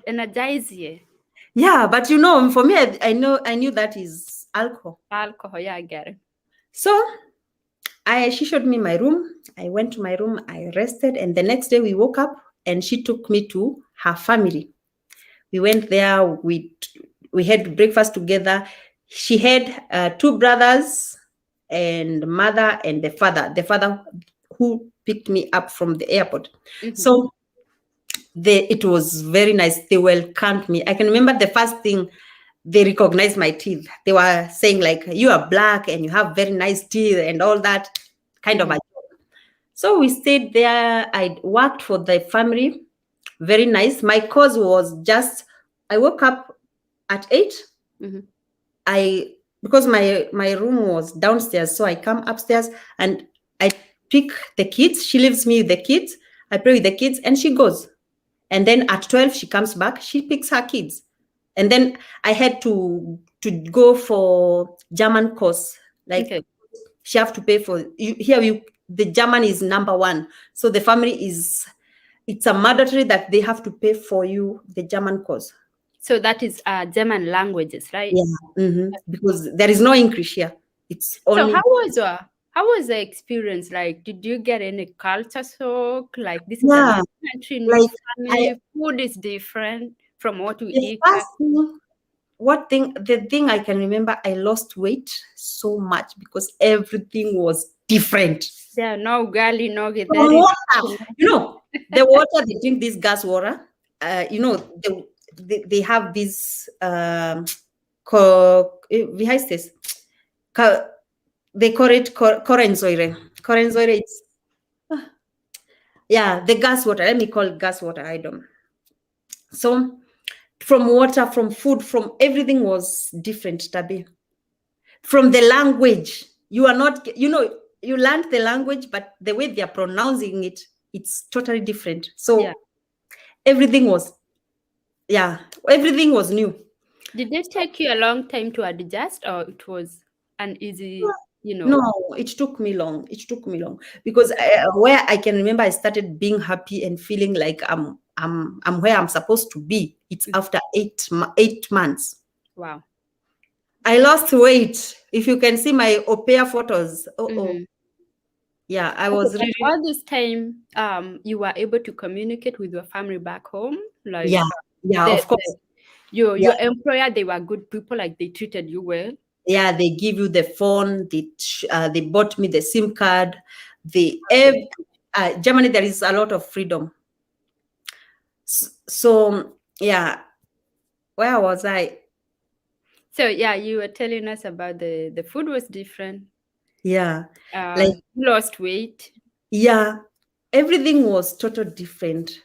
energize you. yeah, but for me, I knew that is alcohol. Alcohol, yeah, I get it. So she showed me my room. I went to my room, I rested, and the next day we woke up and she took me to her family. We went there, we had breakfast together. She had 2 brothers and mother and the father who picked me up from the airport. So it was very nice. They welcomed me. I can remember the first thing, they recognized my teeth. They were saying like, you are black and you have very nice teeth and all that kind of a joke. So we stayed there. I worked for the family. Very nice. My course was I woke up at 8. Because my room was downstairs, so I come upstairs and I pick the kids. She leaves me with the kids. I play with the kids and she goes. And then at 12, she comes back. She picks her kids. And then I had to go for German course. Like she have to pay for the German is number 1. So the family it's a mandatory that they have to pay for you the German course. So that is German languages, right? Yeah, because there is no English here. It's only. So how was the experience? Like, did you get any culture shock? Like, this is a new country, new family, food is different from what we eat. The thing I can remember, I lost weight so much because everything was different. Yeah, no garlic, no water. The water, they drink this gas water. They have this wie heißt es? They call it Kohlensäure. Kohlensäure is the gas water. Let me call it gas water. I don't. So from water, from food, from everything was different, Tabi. From the language, you are not, you learned the language, but the way they are pronouncing it, it's totally different. So everything was new. Did it take you a long time to adjust, or it was an easy, No, it took me long. Because where I can remember I started being happy and feeling like I'm where I'm supposed to be. It's after 8 months. Wow. I lost weight. If you can see my au pair photos. Yeah, I was really. All this time, you were able to communicate with your family back home? Like, of course. Your employer, they were good people, like they treated you well? Yeah, they give you the phone. They bought me the SIM card. Germany, there is a lot of freedom. So, yeah. Where was I? So, you were telling us about the food was different. Yeah. You lost weight. Yeah. Everything was totally different.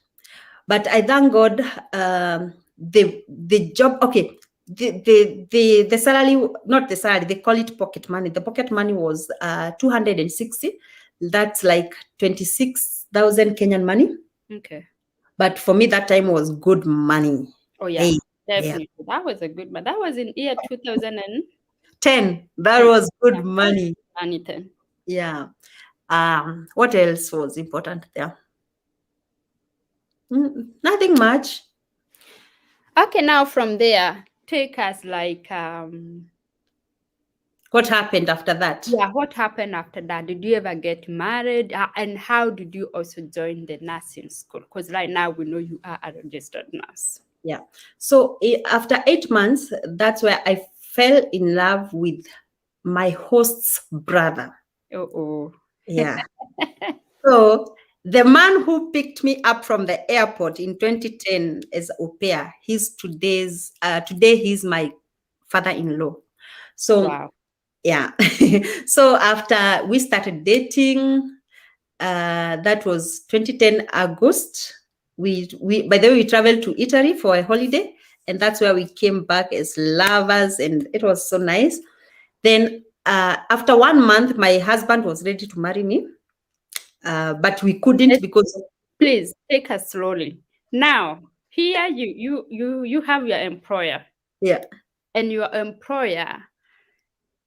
But I thank God, the job, okay, the salary, not the salary, they call it pocket money. The pocket money was 260. That's like 26,000 Kenyan money. Okay. But for me, that time was good money. Oh, yeah, definitely. Yeah. That was a good money. That was in year 2010. That was good money. 2010. Yeah. What else was important there? Nothing much. Okay, now from there, take us like what happened after that? Yeah, what happened after that? Did you ever get married? And how did you also join the nursing school? Because right now we know you are a registered nurse. Yeah. So after 8 months, that's where I fell in love with my host's brother. Oh. Yeah. So the man who picked me up from the airport in 2010 as au pair, today he's my father-in-law. So wow. Yeah. So after we started dating, that was 2010 August. By the way, we traveled to Italy for a holiday, and that's where we came back as lovers, and it was so nice. Then after 1 month, my husband was ready to marry me, but we couldn't because Please take us slowly. Now, here you have your employer, Yeah. and your employer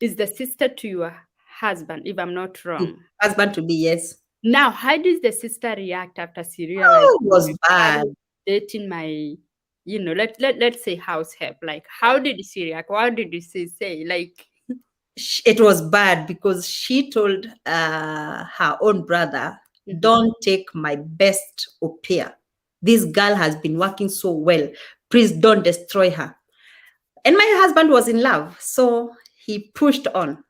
is the sister to your husband, if I'm not wrong. Husband to be, yes. Now, how does the sister react after she realized, Oh, it oh, was your dad bad. is dating my, let's say house help? Like, how did she react? What did she say? Like, It was bad because she told her own brother, mhm, don't take my best au pair. This girl has been working so well. Please don't destroy her. And my husband was in love. So he pushed on.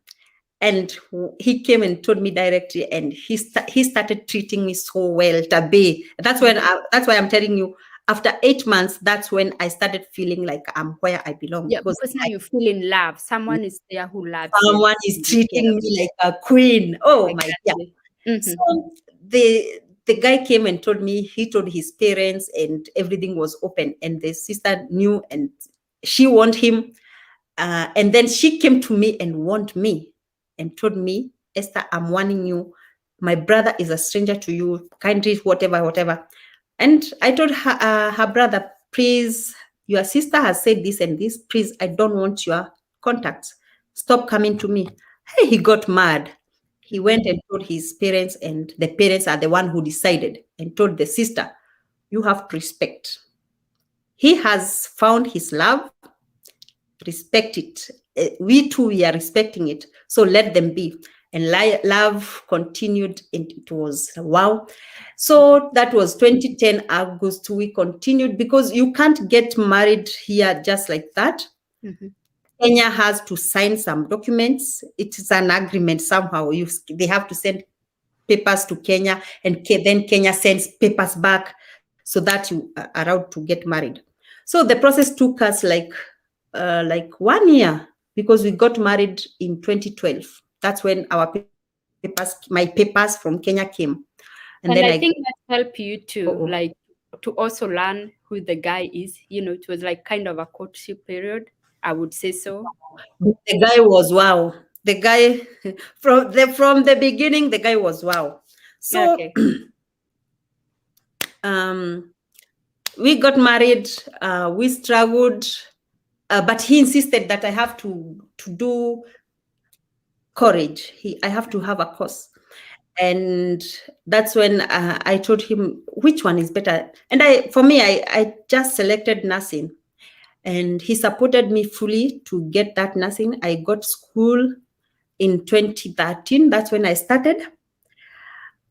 And he came and told me directly, and he started treating me so well. Tabe. That's why I'm telling you. After 8 months, that's when I started feeling like I'm where I belong, yeah, because because now you feel in love. Someone is there who loves you and someone is you care. treating me like a queen. Oh my God. Exactly. Mm-hmm. So the guy came and told me, he told his parents, and everything was open, and the sister knew, and she warned him. And then she came to me and warned me and told me, Esther, I'm warning you. My brother is a stranger to you. Kindly, whatever, whatever. And I told her brother, please, your sister has said this and this. Please, I don't want your contacts. Stop coming to me. Hey, he got mad. He Mm-hmm. went and told his parents, and the parents are the one who decided and told the sister, you have to respect. He has found his love. Respect it. We too, we are respecting it. So let them be. And love continued, and it was wow. So that was 2010 August. We continued because you can't get married here just like that. Mm-hmm. Kenya has to sign some documents. It is an agreement somehow. They have to send papers to Kenya, and then Kenya sends papers back so that you are allowed to get married. So the process took us like 1 year, because we got married in 2012. That's when my papers from Kenya came, and then I And I think that helped you oh, to like to also learn who the guy is. It was like kind of a courtship period, I would say so. the guy was wow. The guy from the beginning, the guy was wow. So Okay. um we got married, we struggled, but he insisted that I have to do courage. I have to have a course, and that's when I told him which one is better. And for me, I just selected nursing, and he supported me fully to get that nursing. I got school in 2013. That's when I started.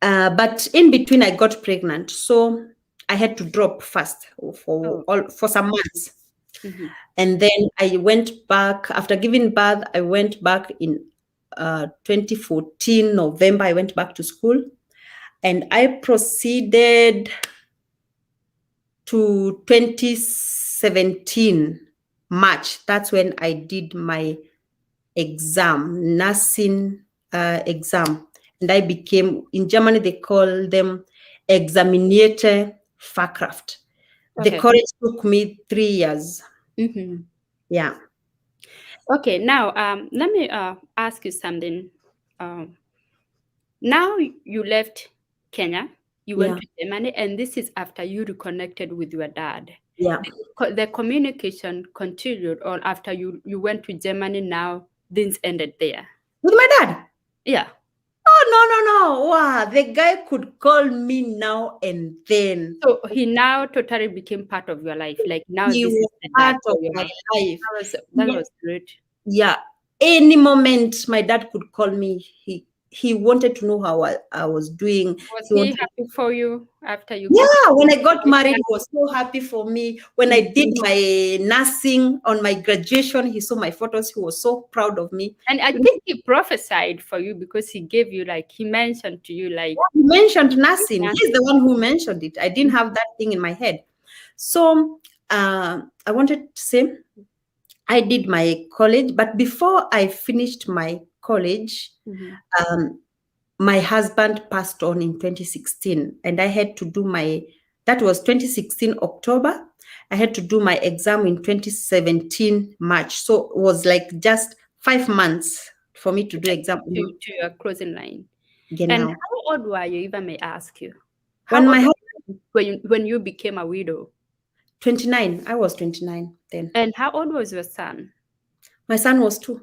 But in between, I got pregnant, so I had to drop fast Oh. for some months. Mm-hmm. And then I went back after giving birth. I went back in 2014 November. I went back to school, and I proceeded to 2017 March. That's when I did my nursing exam, and I became, in Germany they call them examinierte Fachkraft. The Okay. course took me 3 years. Mm-hmm. Yeah, Okay. Now, let me ask you something. Um, Now you left Kenya, you went yeah, to Germany, and this is after you reconnected with your dad. yeah. The communication continued, or after you went to Germany, now things ended there. With my dad. Yeah. Oh, no, no, no. Wow. The guy could call me now and then. So he now totally became part of your life. Like now He this is was the dad part of for your my life. life. That Yeah. was great. Yeah. Any moment my dad could call me. He wanted to know how I was doing. Was He he wanted. happy for you after you got Yeah, when I got married, married? he was so happy for me. When I Mhm. did my nursing on my graduation, he saw my photos. He was so proud of me. And I You know, think he prophesied for you because he gave you like he mentioned to you like he mentioned nursing. yeah. He's the one who mentioned it. I didn't have that thing in my head. So I wanted to say I did my college, but before I finished my college, Mhm. um, my husband passed on in 2016, and I had to do that was 2016 October. I had to do my exam in 2017 March. So it was like just 5 months for me to do Like exam. to your closing line. And Genau. how old were you, if I may ask you? How When old my were husband you? when you became a widow? 29. I was 29 then. And how old was your son? My son was 2.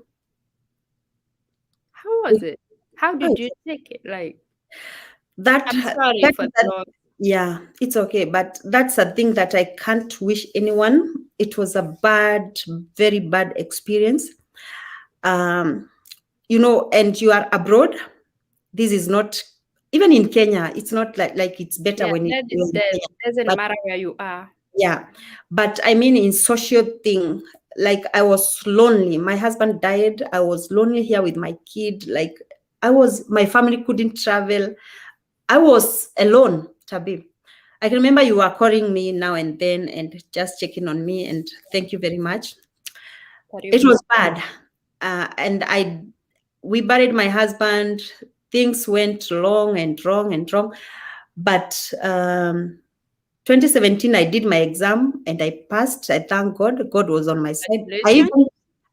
How was it? How Oh, did you take it? Like, that I'm sorry that for is the loss. yeah, it's okay, but that's a thing that I can't wish anyone. It was a bad, very bad experience. um and you are abroad. This is not, even in Kenya, it's not like it's better Yeah, when you're in that Kenya. doesn't But matter where you are. yeah, but I mean, in social thing, like I was lonely. My husband died. I was lonely here with my kid. Like my family couldn't travel. I was alone, Tabi. I can remember you were calling me now and then and just checking on me, and thank you very much. It Karibu. was bad. And we buried my husband. Things went wrong and wrong and wrong. But 2017, I did my exam and I passed. I thank God. God was on my side. Congratulations.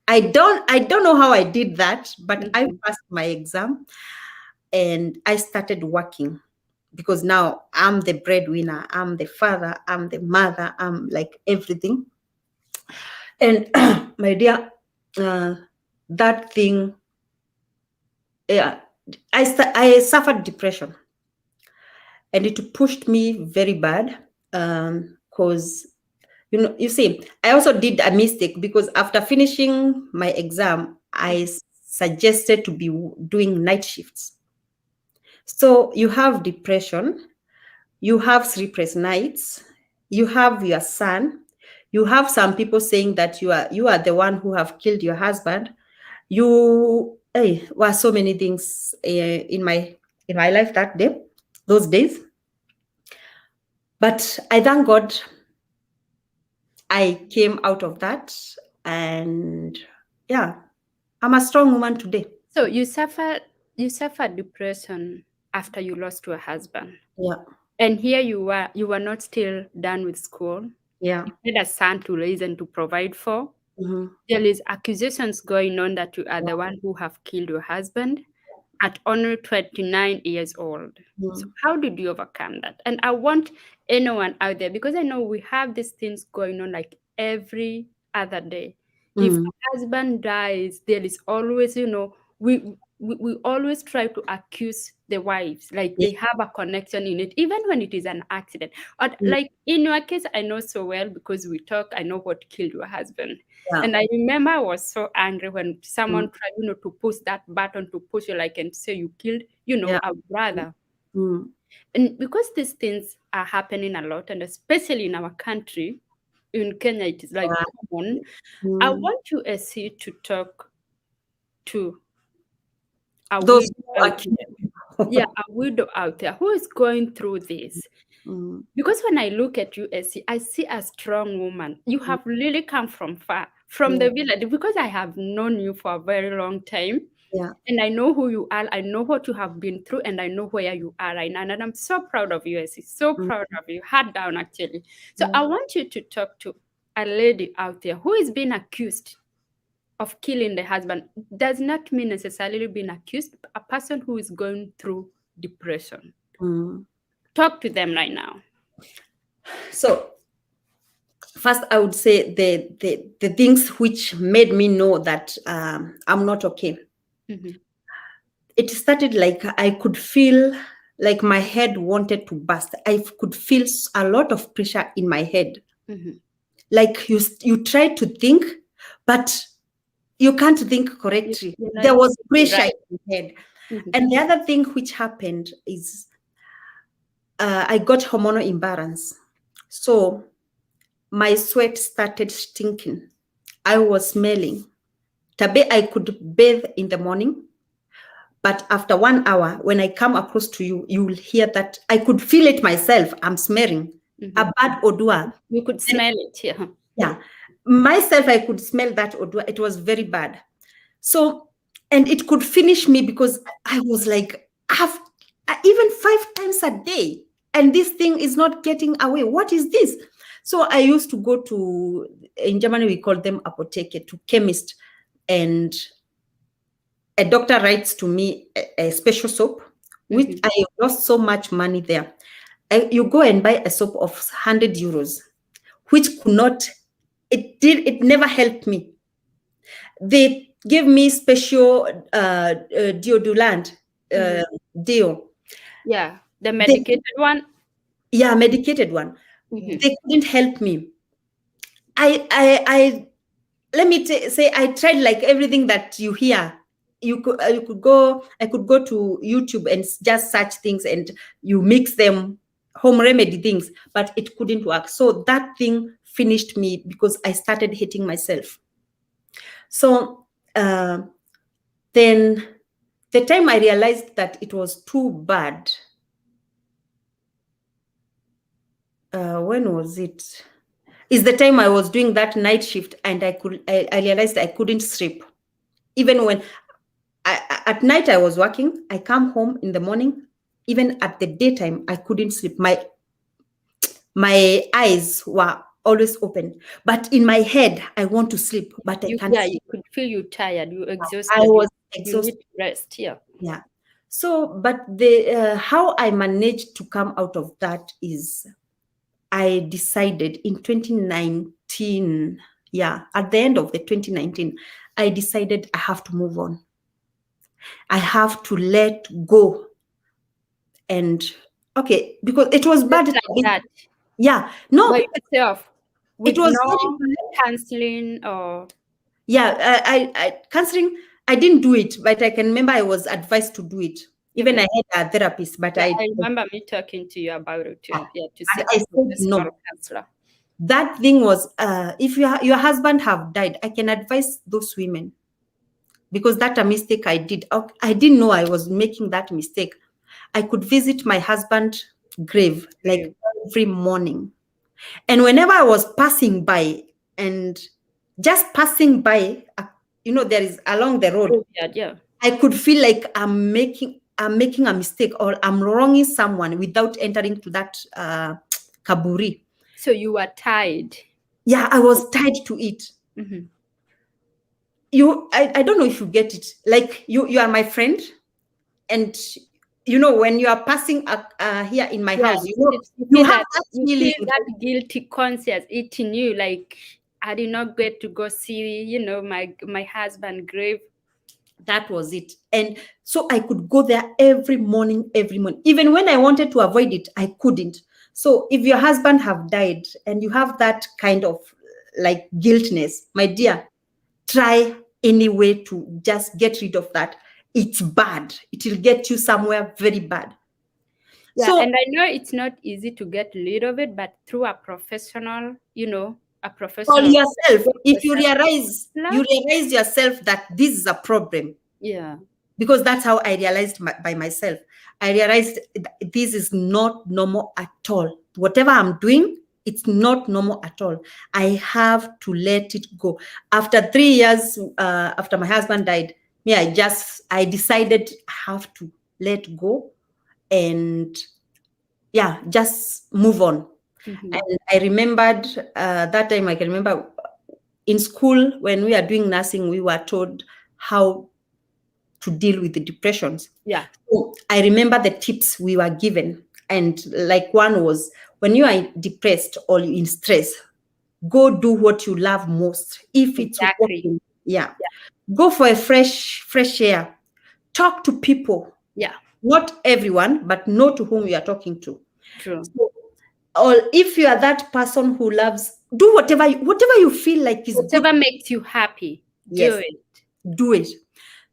I don't know how I did that, but I Mhm. passed my exam and I started working, because now I'm the breadwinner, I'm the father, I'm the mother, I'm like everything. And my dear, uh, that thing, yeah, I suffered depression, and it pushed me very bad. Because you see, I also did a mistake, because after finishing my exam, I suggested to be doing night shifts. So you have depression, you have sleepless nights, you have your son, you have some people saying that you are the one who have killed your husband. You hey, were so many things in my life that day, those days. But I thank God I came out of that, and yeah, I'm a strong woman today. So you suffered depression after you lost your husband. Yeah, And here you were not still done with school. yeah. You had a son to raise and to provide for. Mhm. There is accusations going on that you are the one who have killed your husband at only 29 years old. So Mhm. how did you overcome that? And I want anyone out there, because I know we have these things going on like every other day. If Mhm. a husband dies, there is always, we always try to accuse the wives like Yeah. they have a connection in it, even when it is an accident. Or Mhm. like in your case, I know so well because we talk, I know what killed your husband. Yeah. And I remember I was so angry when Mhm. someone tried, to push that button to push you like and say you killed, Yeah. a brother. Mhm. And because these things are happening a lot, and especially in our country, in Kenya, it is like Yeah. common. I Mhm. want you, SC, to talk to a Those widow who out are there. Yeah, killed. a widow out there who is going through this. Mhm. Because when I look at you, SC, I see a strong woman. You have really come from far, from Yeah. the village, because I have known you for a very long time. Yeah. And I know who you are. I know what you have been through, and I know where you are right now. And I'm so proud of you, SC. So Mhm. proud of you. Heart down, actually. So Yeah. I want you to talk to a lady out there who is being accused of killing the husband. Does not mean necessarily being accused, a person who is going through depression. Mhm. Talk to them right now. So first, I would say the things which made me know that I'm not okay. Mhm, It started like I could feel like my head wanted to burst. I could feel a lot of pressure in my head. mhm. Like you try to think, but you can't think correctly. You're not There was thinking pressure right. in my head. Mhm, And the other thing which happened is I got hormonal imbalance. So my sweat started stinking. I was smelling. Tabe, I could bathe in the morning, but after 1 hour, when I come across to you, you will hear that I could feel it myself. I'm smelling a mhm. bad odor. You could And smell it. Yeah. yeah, myself, I could smell that odor. It was very bad. So, and it could finish me because I was like, I've even 5 times a day, and this thing is not getting away. What is this? So I used to go to, in Germany, we call them apotheke, to chemist, and a doctor writes to me a special soap, which Mhm, I lost so much money there. You go and buy a soap of 100 euros, which could not, it never helped me. They gave me special deodorant, deo. Yeah, the They, medicated one. yeah, medicated one. Mm-hmm. They couldn't help me. I let me say I tried like everything that you hear. You could go. I could go to YouTube and just search things, and you mix them, home remedy things, but it couldn't work. So that thing finished me because I started hating myself. So then the time I realized that it was too bad, when was it? Is the time I was doing that night shift, and I realized I couldn't sleep. Even when at night I was working, I come home in the morning, even at the daytime, I couldn't sleep. My eyes were always open, but in my head, I want to sleep, but I can't Yeah, you sleep. could feel you tired, you I exhausted, was you need exhausted. rest. Yeah. Yeah. So, but the how I managed to come out of that is I decided in 2019, yeah, at the end of the 2019, I decided I have to move on. I have to let go. And okay, because it was Just bad. like that. Yeah, By no, yourself, it with was no not. counseling or Yeah, counseling, I didn't do it, but I can remember I was advised to do it. Even okay. I had a therapist, but Yeah, I remember me talking to you about it too. Yeah, to and seek I a said professional no. counselor. That thing was, if your husband have died, I can advise those women, because that a mistake I did. I didn't know I was making that mistake. I could visit my husband's grave like Brave. every morning. And whenever I was passing by, and just passing by, there is along the road, Oh, yeah, yeah. I could feel like I'm making a mistake, or I'm wronging someone without entering to that kaburi. So you were tired. Yeah, I was tied to it. Mm-hmm. I don't know if you get it. Like you are my friend, and when you are passing here in my Yeah, house, you you feel have that that feeling. guilty conscience eating you. Like I did not get to go see, my husband grave. That was it. And so I could go there every morning, every morning. Even when I wanted to avoid it, I couldn't. So if your husband have died and you have that kind of like guiltness, my dear, try any way to just get rid of that. It's bad. It will get you somewhere very bad. Yeah, So and I know it's not easy to get rid of it, but through a professional, a for professional yourself, if you yourself. realize yourself that this is a problem, Yeah. because that's how I realized by myself. I realized this is not normal at all. Whatever I'm doing, it's not normal at all. I have to let it go. After 3 years, after my husband died, I decided I have to let go, and yeah, just move on. Mm-hmm. And I remembered that time. I can remember in school when we are doing nursing, we were told how to deal with the depressions. Yeah. So I remember the tips we were given. And like one was, when you are depressed or in stress, go do what you love most. If it's Exactly. walking, yeah. Go for a fresh air. Talk to people. Yeah. Not everyone, but know to whom you are talking to. True. So, or if you are that person who loves, do whatever you feel like is good. Whatever makes you happy, do Yes, it. do it.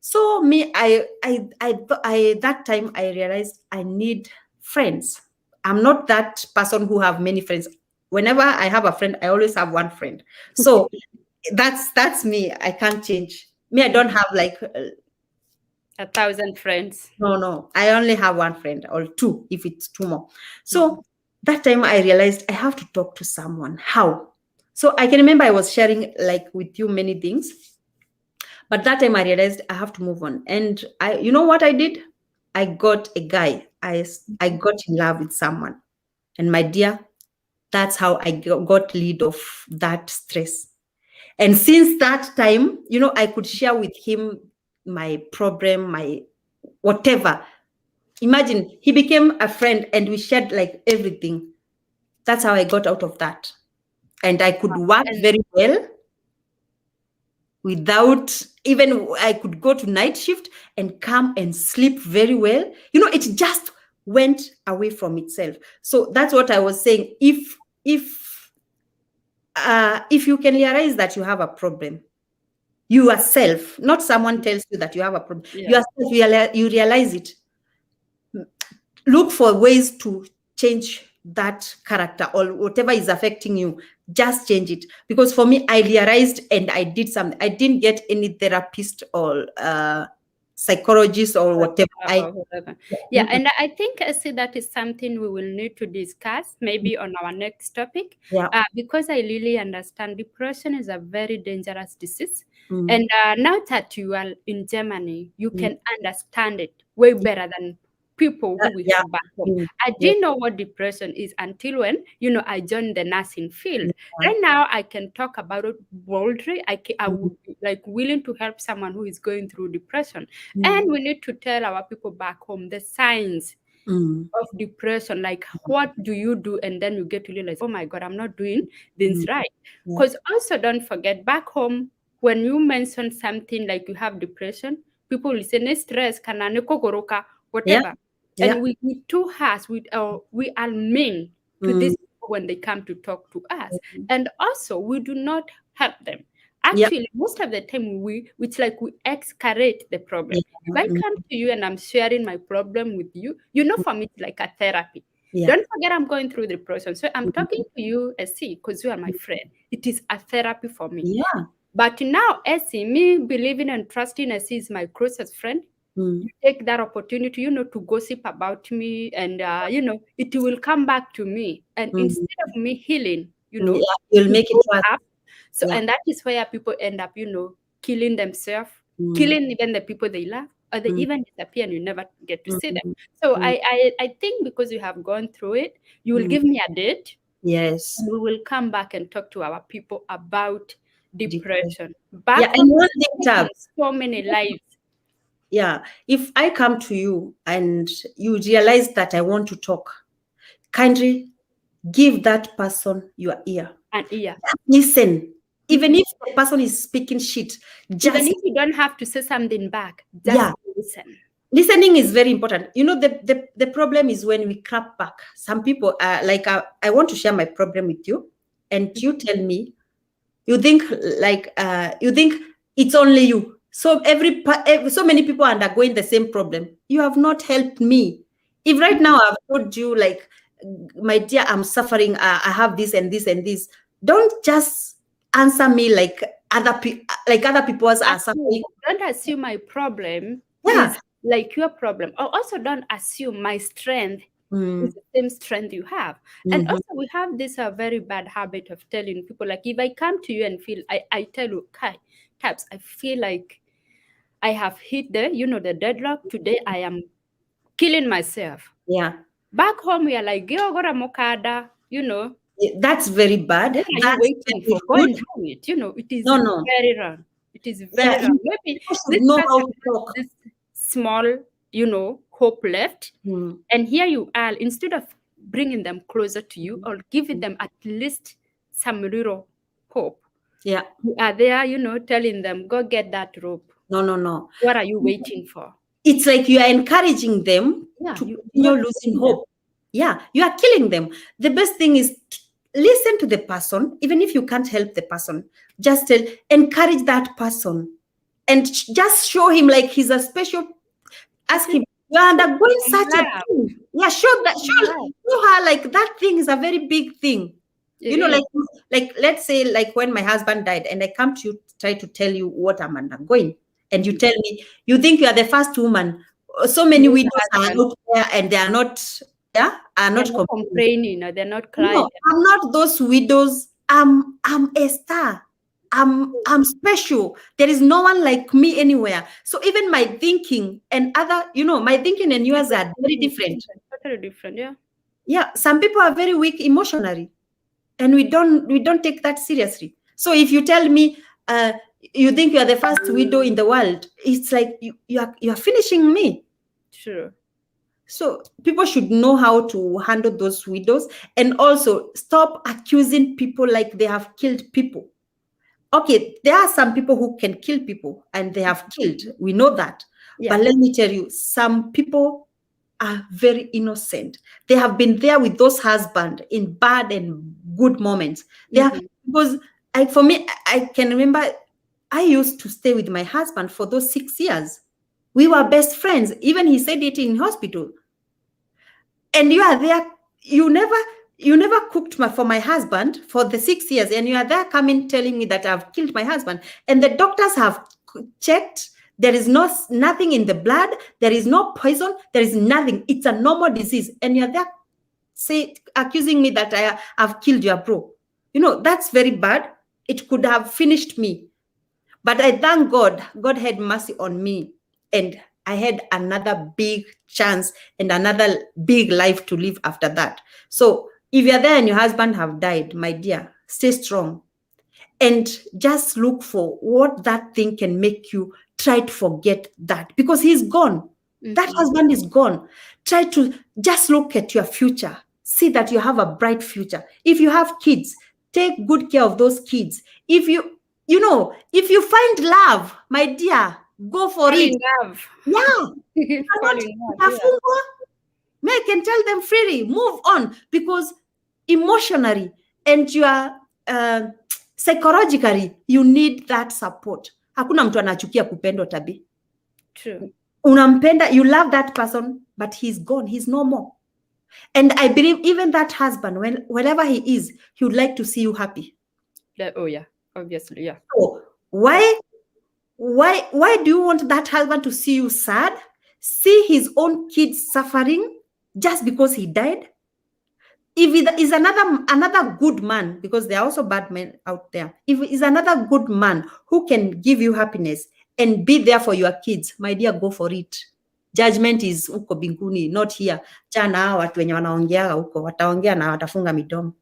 So me, I that time I realized I need friends. I'm not that person who have many friends. Whenever I have a friend, I always have one friend. So that's me. I can't change. Me, I don't have like 1,000 friends. no. I only have one friend or two if it's two more. Mhm. So that time I realized I have to talk to someone. How? So I can remember I was sharing like with you many things. But that time I realized I have to move on. And you know what I did? I got a guy. I got in love with someone. And my dear, that's how I got rid of that stress. And since that time, I could share with him my problem, my whatever. Imagine, he became a friend and we shared like everything. That's how I got out of that. And I could work And very well without even, I could go to night shift and come and sleep very well. It just went away from itself. So that's what I was saying. If you can realize that you have a problem yourself, not someone tells you that you have a problem, yeah. yourself, you realize it, look for ways to change that character or whatever is affecting you. Just change it. Because for me, I realized and I did something. I didn't get any therapist or psychologist or whatever. Or whatever. Yeah, and I think I see that is something we will need to discuss maybe on our next topic. Yeah. Because I really understand depression is a very dangerous disease. Mm. And now that you are in Germany, you Mm. can understand it way better than people who we Yeah. have back home. Mm. I didn't know what depression is until when, I joined the nursing field. Right now, I can talk about it boldly. I would be like willing to help someone who is going through depression. And we need to tell our people back home the signs Mm. of depression, like what do you do, and then you get to realize, oh my God, I'm not doing things right. Yeah. Because also don't forget, back home, when you mention something like you have depression, people will say "Ne stress kana ne kokoroka," whatever. Yeah. And we too harsh, we are mean to these people when they come to talk to us. And also we do not help them. Actually, most of the time it's like we escalate the problem. If I come to you and I'm sharing my problem with you, for me, it's like a therapy. Yeah. Don't forget I'm going through depression. So I'm talking to you, Essie, because you are my friend. It is a therapy for me. Yeah. But now, Essie, me believing and trusting Essie is my closest friend, you take that opportunity, to gossip about me, and it will come back to me. And instead of me healing, you'll it make it goes worse. up. So, Yeah. and that is where people end up, killing themselves, killing even the people they love, or they even disappear and you never get to see them. So I think because you have gone through it, you will give me a date. Yes. And we will come back and talk to our people about depression. Yeah, Back and home, one thing, Tab, so many lives. yeah, if I come to you and you realize that I want to talk, kindly give that person your ear. And yeah, Listen. Even if the person is speaking shit, just even if you don't have to say something back, just yeah. listen. Listening is very important. The problem is when we clap back. Some people are like, I want to share my problem with you, and you tell me, you think it's only you. So so many people are undergoing the same problem. You have not helped me. If right now I've told you, like, my dear, I'm suffering. I have this and this and this. Don't just answer me like other people are suffering. Don't assume my problem Yeah. is like your problem. Or also don't assume my strength is the same strength you have. And also we have this very bad habit of telling people, like, if I come to you and feel, I tell you, Kai, Tabs, I feel like I have hit the deadlock. Today I am killing myself. Yeah. Back home we are like, Geogora Mokada, That's very bad. What are you That's waiting for? Go and do it. It is No. very wrong. It is very wrong. Maybe People should this know person how to has talk. this small, hope left. And here you are, instead of bringing them closer to you or giving them at least some little hope. Yeah. You are there, telling them, go get that rope. No. What are you waiting for? It's like you are encouraging them to continue losing hope. Yeah, you are killing them. The best thing is listen to the person, even if you can't help the person. Just encourage that person, and just show him like he's a special. Ask him, you are undergoing such a thing. Yeah, show her like that thing is a very big thing. Like let's say, like when my husband died, and I come to you, try to tell you what I'm undergoing, and you tell me you think you are the first woman. So many widows are out there, and they are not. Yeah, are not complaining, or they're not crying. No, I'm not those widows. I'm a star. I'm special. There is no one like me anywhere. So even my thinking and my thinking and yours are very different. Totally different, yeah. Yeah, some people are very weak emotionally, and we don't take that seriously. So if you tell me you think you are the first widow in the world, it's like you are finishing me. True. So people should know how to handle those widows, and also stop accusing people like they have killed people. Okay, there are some people who can kill people and they have killed. We know that. Yeah. But let me tell you, some people are very innocent. They have been there with those husbands in bad and good moments. They are, because for me, I can remember I used to stay with my husband for those 6 years. We were best friends. Even he said it in hospital. And you are there, you never cooked for my husband for the 6 years, and you are there coming telling me that I've killed my husband, and the doctors have checked. There is nothing in the blood, there is no poison, there is nothing. It's a normal disease, and you're there accusing me that I have killed your bro. That's very bad. It could have finished me. But I thank God. God had mercy on me, and I had another big chance and another big life to live after that. So if you're there and your husband have died, my dear, stay strong and just look for what that thing can make you try to forget that, because he's gone. That husband is gone. Try to just look at your future. See that you have a bright future. If you have kids, take good care of those kids. If you find love, my dear, go for Fall it. in love. Yeah. Fall in love, yeah. I can tell them freely, move on, because emotionally and you are psychologically, you need that support. Hakuna mtu anachukia kupendwa tabi. True. Unampenda, you love that person, but he's gone. He's no more. And I believe even that husband, wherever he is, he would like to see you happy. Oh yeah, obviously, yeah. So why do you want that husband to see you sad? See his own kids suffering just because he died? If it is another good man, because there are also bad men out there, if it is another good man who can give you happiness and be there for your kids, my dear, go for it. Judgment is uko binguni, not here. Chana watu wenye wanaongea huko wataongea na watafunga midomo.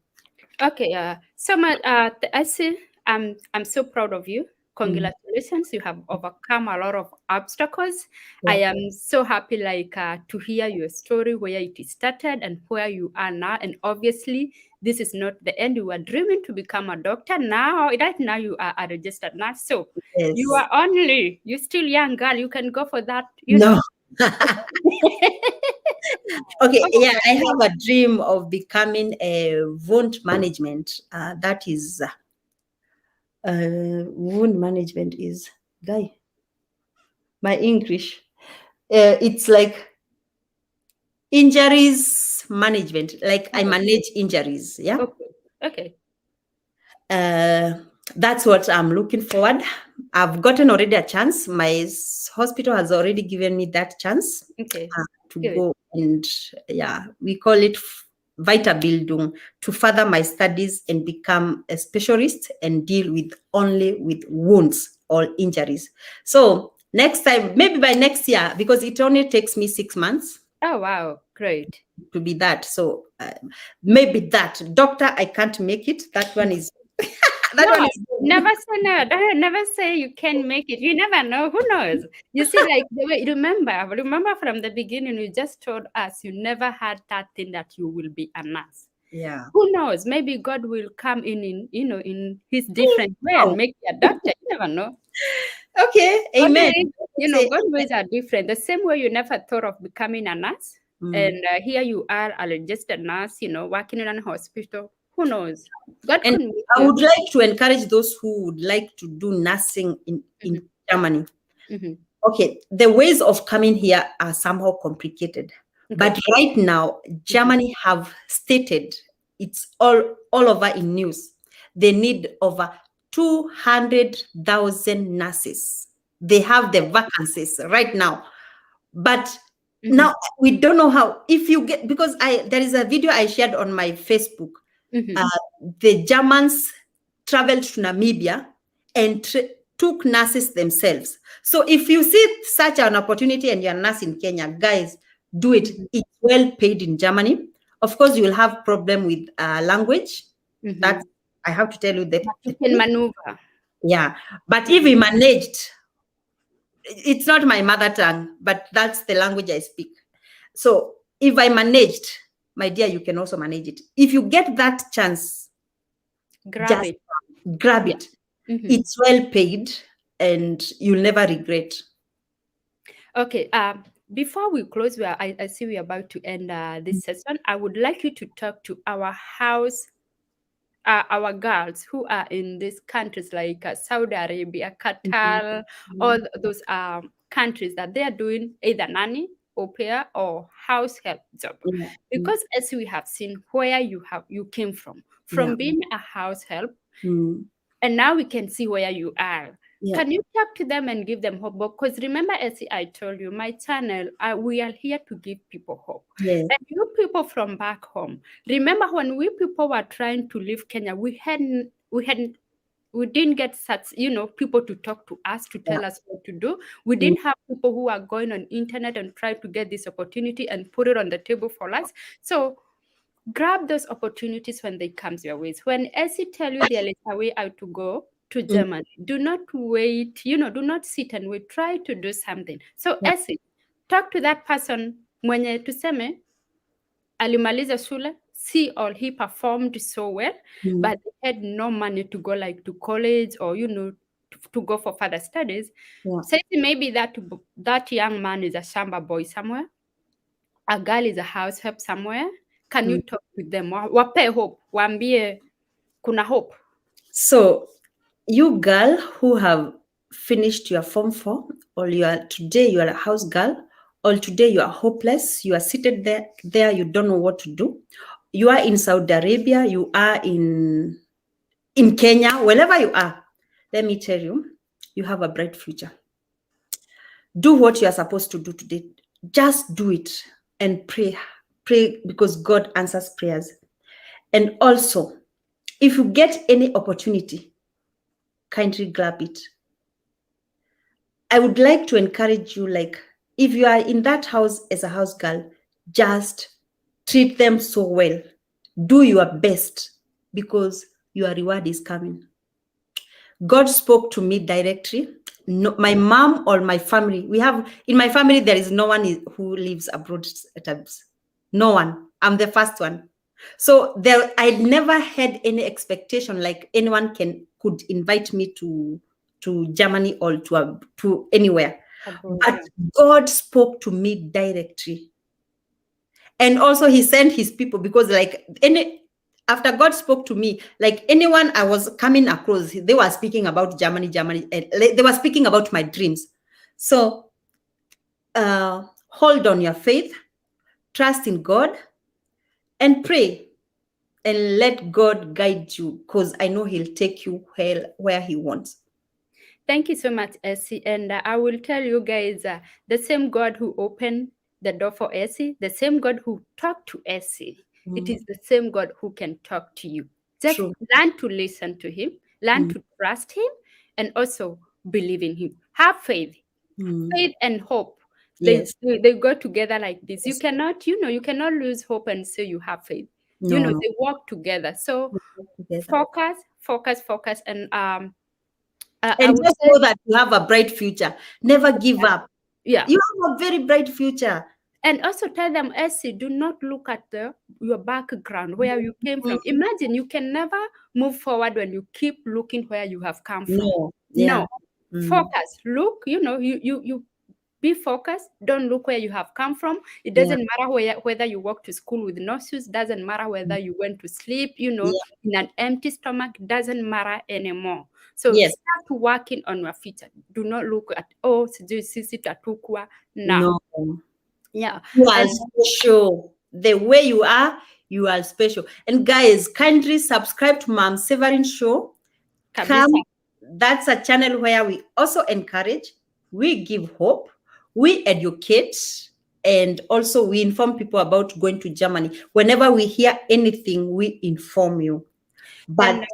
Okay, so I see. I'm so proud of you. Congratulations, you have overcome a lot of obstacles. I am so happy to hear your story, where it started and where you are now. And obviously, this is not the end. You were dreaming to become a doctor. Right now you are a registered nurse. So you're still young girl. You can go for that, No. Okay, yeah, I have a dream of becoming a wound management. That is wound management is my English. It's like injuries management. Like I manage injuries. Yeah. Okay. That's what I'm looking forward. I've gotten already a chance. My hospital has already given me that chance to go, and we call it Weiterbildung, to further my studies and become a specialist and deal only with wounds or injuries. So next time, maybe by next year, because it only takes me 6 months. Oh, wow. Great. To be that. So maybe that. Doctor, I can't make it. That one is... Never say no. Never say you can make it. You never know. Who knows? You see, like the way, remember from the beginning, you just told us you never had that thing that you will be a nurse. Yeah. Who knows? Maybe God will come in his different way and make you a doctor. You never know. Okay. Amen. God's ways are different. The same way you never thought of becoming a nurse. And here you are, a registered nurse, working in a hospital. Who knows? God and I would like to encourage those who would like to do nursing in Germany. Okay, the ways of coming here are somehow complicated. But right now, Germany have stated, it's all over in news, they need over 200,000 nurses. They have the vacancies right now. But now we don't know how. If you get, because there is a video I shared on my Facebook. The Germans traveled to Namibia and took nurses themselves. So if you see such an opportunity and you're a nurse in Kenya, guys, do it. It's well paid in Germany. Of course, you will have problem with language. That I have to tell you that you can maneuver. Yeah, but if we managed, it's not my mother tongue, but that's the language I speak. So if I managed, my dear, you can also manage it. If you get that chance, Grab just it. grab Yeah. it. Mhm. It's well paid and you'll never regret. Okay. Before we close, I see we're about to end this session. I would like you to talk to our girls who are in these countries like Saudi Arabia, Mhm. Qatar, all Mhm. those countries that they are doing either nanny, au pair, or house help job. Yeah. Mm. Because as we have seen where you came Yeah. from being a house help, Mm. and now we can see where you are. Yeah. Can you talk to them and give them hope? Because remember, as I told you, my channel, we are here to give people hope. Yeah. And you people from back home, remember when we people were trying to leave Kenya, we didn't get such, people to talk to us, to Yeah. tell us what to do. We Mm. didn't have people who are going on internet and try to get this opportunity and put it on the table for us. So grab those opportunities when they comes your ways. When Essie tell you there is a way out to go to Mm. Germany, do not wait, do not sit and wait. Try to do something. So Yeah. Essie, talk to that person mwenye tuseme alimaliza shule, see or he performed so well, Mm. but they had no money to go like to college or to go for further studies. Yeah. Say maybe that young man is a shamba boy somewhere, a girl is a house help somewhere. Can you Mm. talk with them? Wape hope, waambie kuna hope. So, you girl who have finished your form 4, or today you are a house girl, or today you are hopeless, you are seated there, you don't know what to do. You are in Saudi Arabia, you are in Kenya, wherever you are. Let me tell you, you have a bright future. Do what you are supposed to do today. Just do it and pray. Pray because God answers prayers. And also, if you get any opportunity, kindly grab it. I would like to encourage you, like, if you are in that house as a house girl, just treat them so well. Do your best because your reward is coming. God spoke to me directly. No, my mom or my family, in my family, there is no one who lives abroad at times. No one. I'm the first one. So I never had any expectation like anyone could invite me to Germany or to anywhere. Abroad, But yeah. God spoke to me directly. And also he sent his people because after God spoke to me, like anyone I was coming across, they were speaking about Germany, and they were speaking about my dreams. So hold on your faith, trust in God, and pray, and let God guide you because I know He'll take you where He wants. Thank you so much, Essie. And I will tell you guys, the same God who opened the door for Essie, the same God who talked to Essie, it is the same God who can talk to you. Just True. learn to listen to Him, learn Mm. to trust Him, and also believe in Him. Have faith. Mm. Faith and hope. They, Yes. they go together like this. You Yes. cannot, you cannot lose hope and say you have faith. No, no. They work together. So We work together. focus, and I And would just say, know that you have a bright future. Never give up. yeah. You have a very bright future. And also tell them, Essie, do not look at your background, where you came Mm. from. Imagine you can never move forward when you keep looking where you have come from. No. Yeah. No, Mm. focus. Look, you be focused. Don't look where you have come from. It Yeah. doesn't matter whether you walk to school with no shoes. Doesn't matter whether you went to sleep, Yeah. in an empty stomach. Doesn't matter anymore. So Yes. start working on your future. Do not look at, sijui sisi tatukwa. No. No. Yeah. You are And special. The way you are special. And guys, kindly subscribe to Mom Severin Show. kabisa. Come. That's a channel where we also encourage, we give hope, we educate, and also we inform people about going to Germany. Whenever we hear anything, we inform you. But And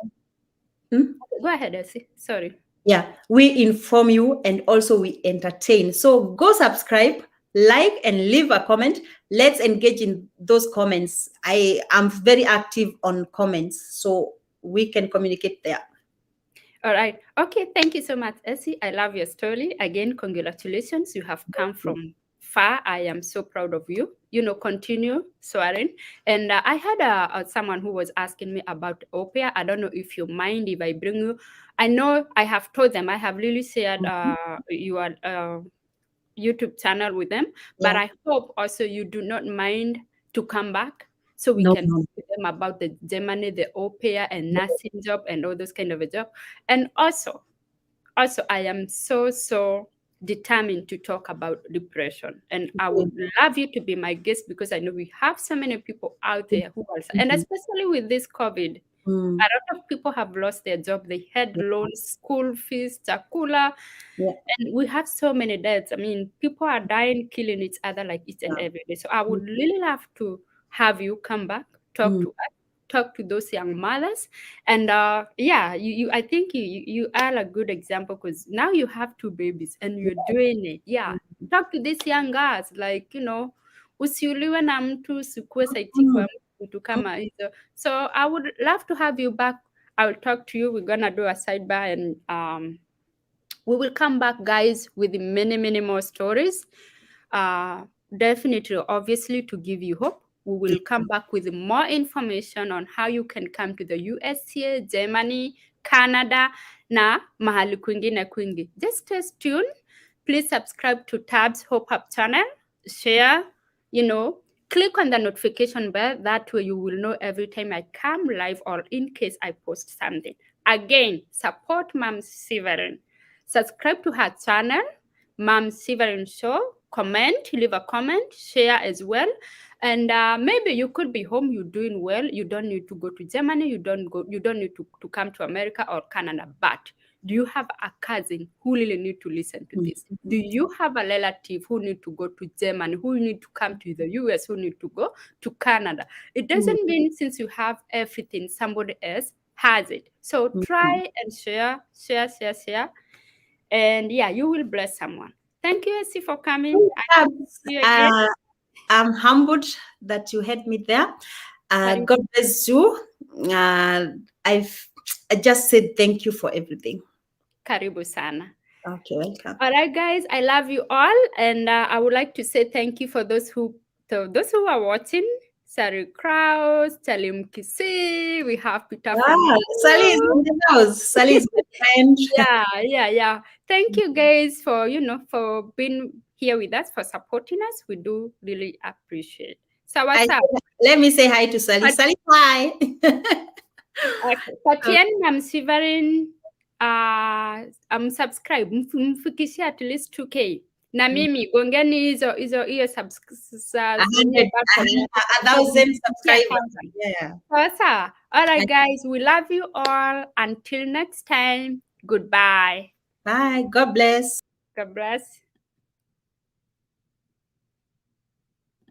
hmm? go ahead, Elsie. Sorry. Yeah, we inform you and also we entertain. So go subscribe, like, and leave a comment. Let's engage in those comments. I am very active on comments, so we can communicate there. All right. Okay. Thank you so much, Elsie. I love your story. Again, congratulations. You have come from far. I am so proud of you. Continue soaring. And I had someone who was asking me about opera. I don't know if you mind if I bring you. I know I have told them, I have really shared your YouTube channel with them, but Yeah. I hope also you do not mind to come back so we No, can no. talk to them about the Germany, the au pair and nursing job and all those kind of a job. And also I am so determined to talk about depression, and I would love you to be my guest because I know we have so many people out there who are, and Mhm. especially with this COVID, Mm. a lot of people have lost their job. They had Yeah. loans, school fees, chakula, Yeah. and we have so many deaths. I mean, people are dying, killing each other like each and Yeah. every day. So I Mm. would really love to have you come back, talk Mm. to us, talk to those young mothers. And yeah, I think you are a good example because now you have two babies and you're doing it. Yeah. Talk to these young girls, like, usiuliwe na mtu sikuwe saiti Mm. kwa mtu kama hizo. So I would love to have you back. I will talk to you. We're gonna do a sidebar, and we will come back, guys, with many more stories. uh, Definitely, obviously, to give you hope. We will come back with more information on how you can come to the USA, Germany, Canada, na mahali kwingine kwingi. Just stay tuned. Please subscribe to Tabs Hope Up channel, share, click on the notification bell. That way you will know every time I come live or in case I post something. Again, support Mom Severin. Subscribe to her channel, Mom Severin Show. Comment, leave a comment, share as well. And maybe you could be home, you're doing well. You don't need to go to Germany. You don't need to come to America or Canada. But do you have a cousin who really need to listen to this? Do you have a relative who need to go to Germany, who need to come to the US, who need to go to Canada? It doesn't mean since you have everything, somebody else has it. So try and share. And yeah, you will bless someone. Thank you, Essie, for coming. I hope to see you again. I'm humbled that you had me there. Karibu, God bless you. I just said thank you for everything. karibu sana. Okay, welcome. All right, guys, I love you all, and I would like to say thank you for those who are watching. Sari Kraus, Chalim Kisi, we have Peter from Sally is in the house. Sally is my friend. yeah. Thank you, guys, for for being here with us, for supporting us. We do really appreciate. So what's up? Let me say hi to Sally. Sally, hi. Okay. Patieni na msivarin subscribe mfikishie at least 2K. Na mimi gongeni hiyo A thousand subscribers. Yeah. Sawa. All right, guys, we love you all. Until next time, goodbye. Bye. God bless. God bless.